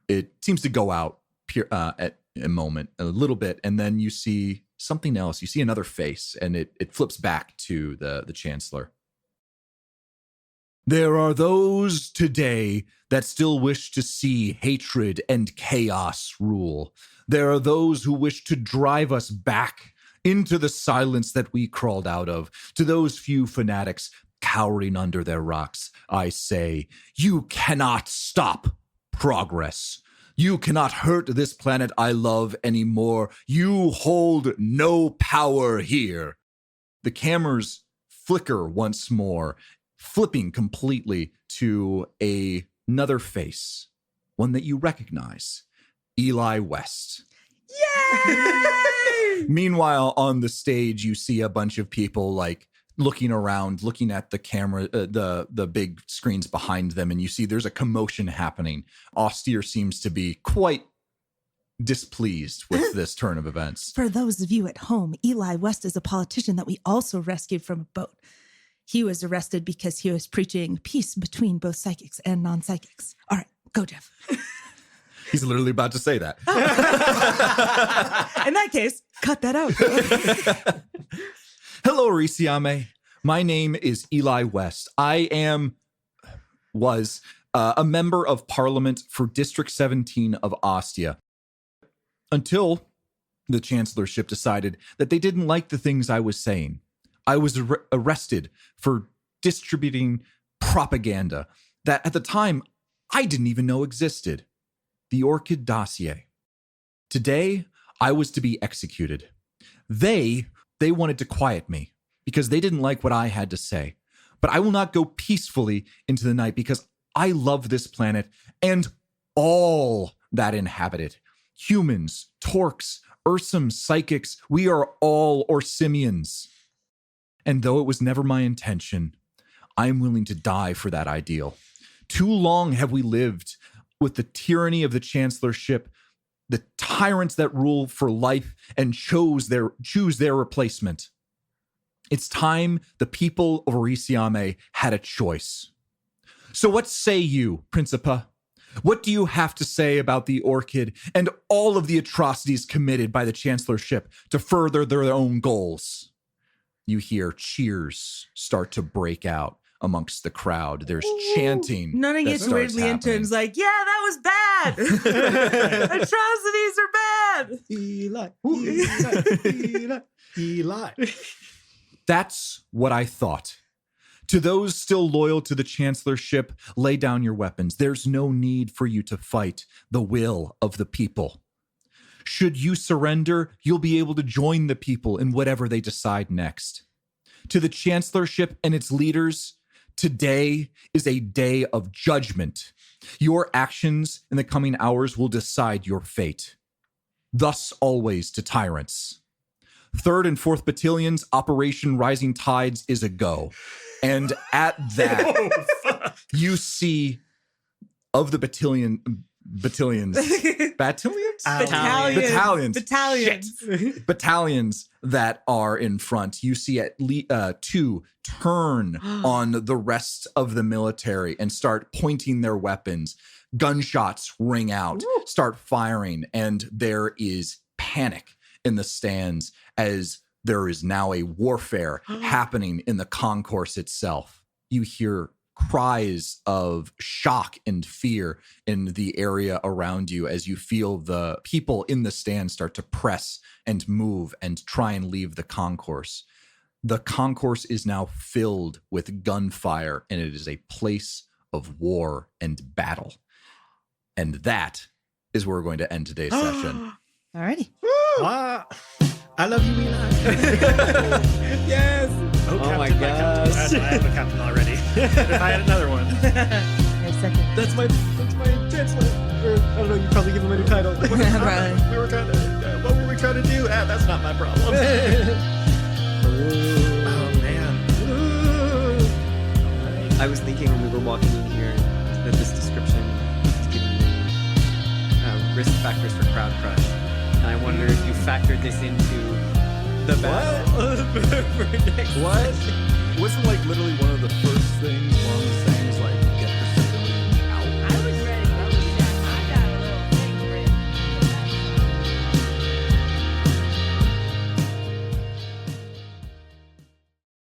It seems to go out at a moment, a little bit, and then you see something else. You see another face, and it flips back to the Chancellor. There are those today that still wish to see hatred and chaos rule. There are those who wish to drive us back into the silence that we crawled out of. To those few fanatics cowering under their rocks, I say, you cannot stop progress. You cannot hurt this planet I love anymore. You hold no power here. The cameras flicker once more, flipping completely to another face, one that you recognize, Eli West. Yay! Meanwhile, on the stage, you see a bunch of people like looking around, looking at the camera, the big screens behind them, and you see there's a commotion happening. Austere seems to be quite displeased with this turn of events. For those of you at home, Eli West is a politician that we also rescued from a boat. He was arrested because he was preaching peace between both psychics and non-psychics. All right, go, Jeff. He's literally about to say that. In that case, cut that out. Hello, Orisiame. My name is Eli West. I was a member of parliament for District 17 of Ostia until the Chancellorship decided that they didn't like the things I was saying. I was arrested for distributing propaganda that at the time I didn't even know existed. The Orchid Dossier. Today, I was to be executed. They wanted to quiet me because they didn't like what I had to say. But I will not go peacefully into the night because I love this planet and all that inhabit it. Humans, Torques, Ursums, psychics, we are all Orsimians. And though it was never my intention, I am willing to die for that ideal. Too long have we lived with the tyranny of the Chancellorship, the tyrants that rule for life and choose their replacement. It's time the people of Orisiame had a choice. So what say you, Principa? What do you have to say about the Orchid and all of the atrocities committed by the Chancellorship to further their own goals? You hear cheers start to break out amongst the crowd. There's chanting. None of that gets starts weirdly into it. happening. It's like, yeah, that was bad. Atrocities are bad. Eli. That's what I thought. To those still loyal to the Chancellorship, lay down your weapons. There's no need for you to fight the will of the people. Should you surrender, you'll be able to join the people in whatever they decide next. To the Chancellorship and its leaders, today is a day of judgment. Your actions in the coming hours will decide your fate. Thus always to tyrants. 3rd and 4th Battalions, Operation Rising Tides is a go. And at that, you see of the battalions. Battalions? Battalions that are in front. You see at least 2 turn on the rest of the military and start pointing their weapons. Gunshots ring out, start firing, and there is panic in the stands as there is now a warfare happening in the concourse itself. You hear cries of shock and fear in the area around you as you feel the people in the stand start to press and move and try and leave the concourse. The concourse is now filled with gunfire, and it is a place of war and battle. And that is where we're going to end today's session. Alrighty. I love you, Eli. Yes. Oh my gosh. I have a captain already. If I had another one. Here's second. That's my chancellor. Or, I don't know, you probably give him a new title. Right. We were trying to, what were we trying to do? That's not my problem. Oh, man. I was thinking when we were walking in here that this description is giving me risk factors for crowd crush. And I wonder if you factored this into the battle. What? Wasn't like literally one of the first things Vaughn was saying?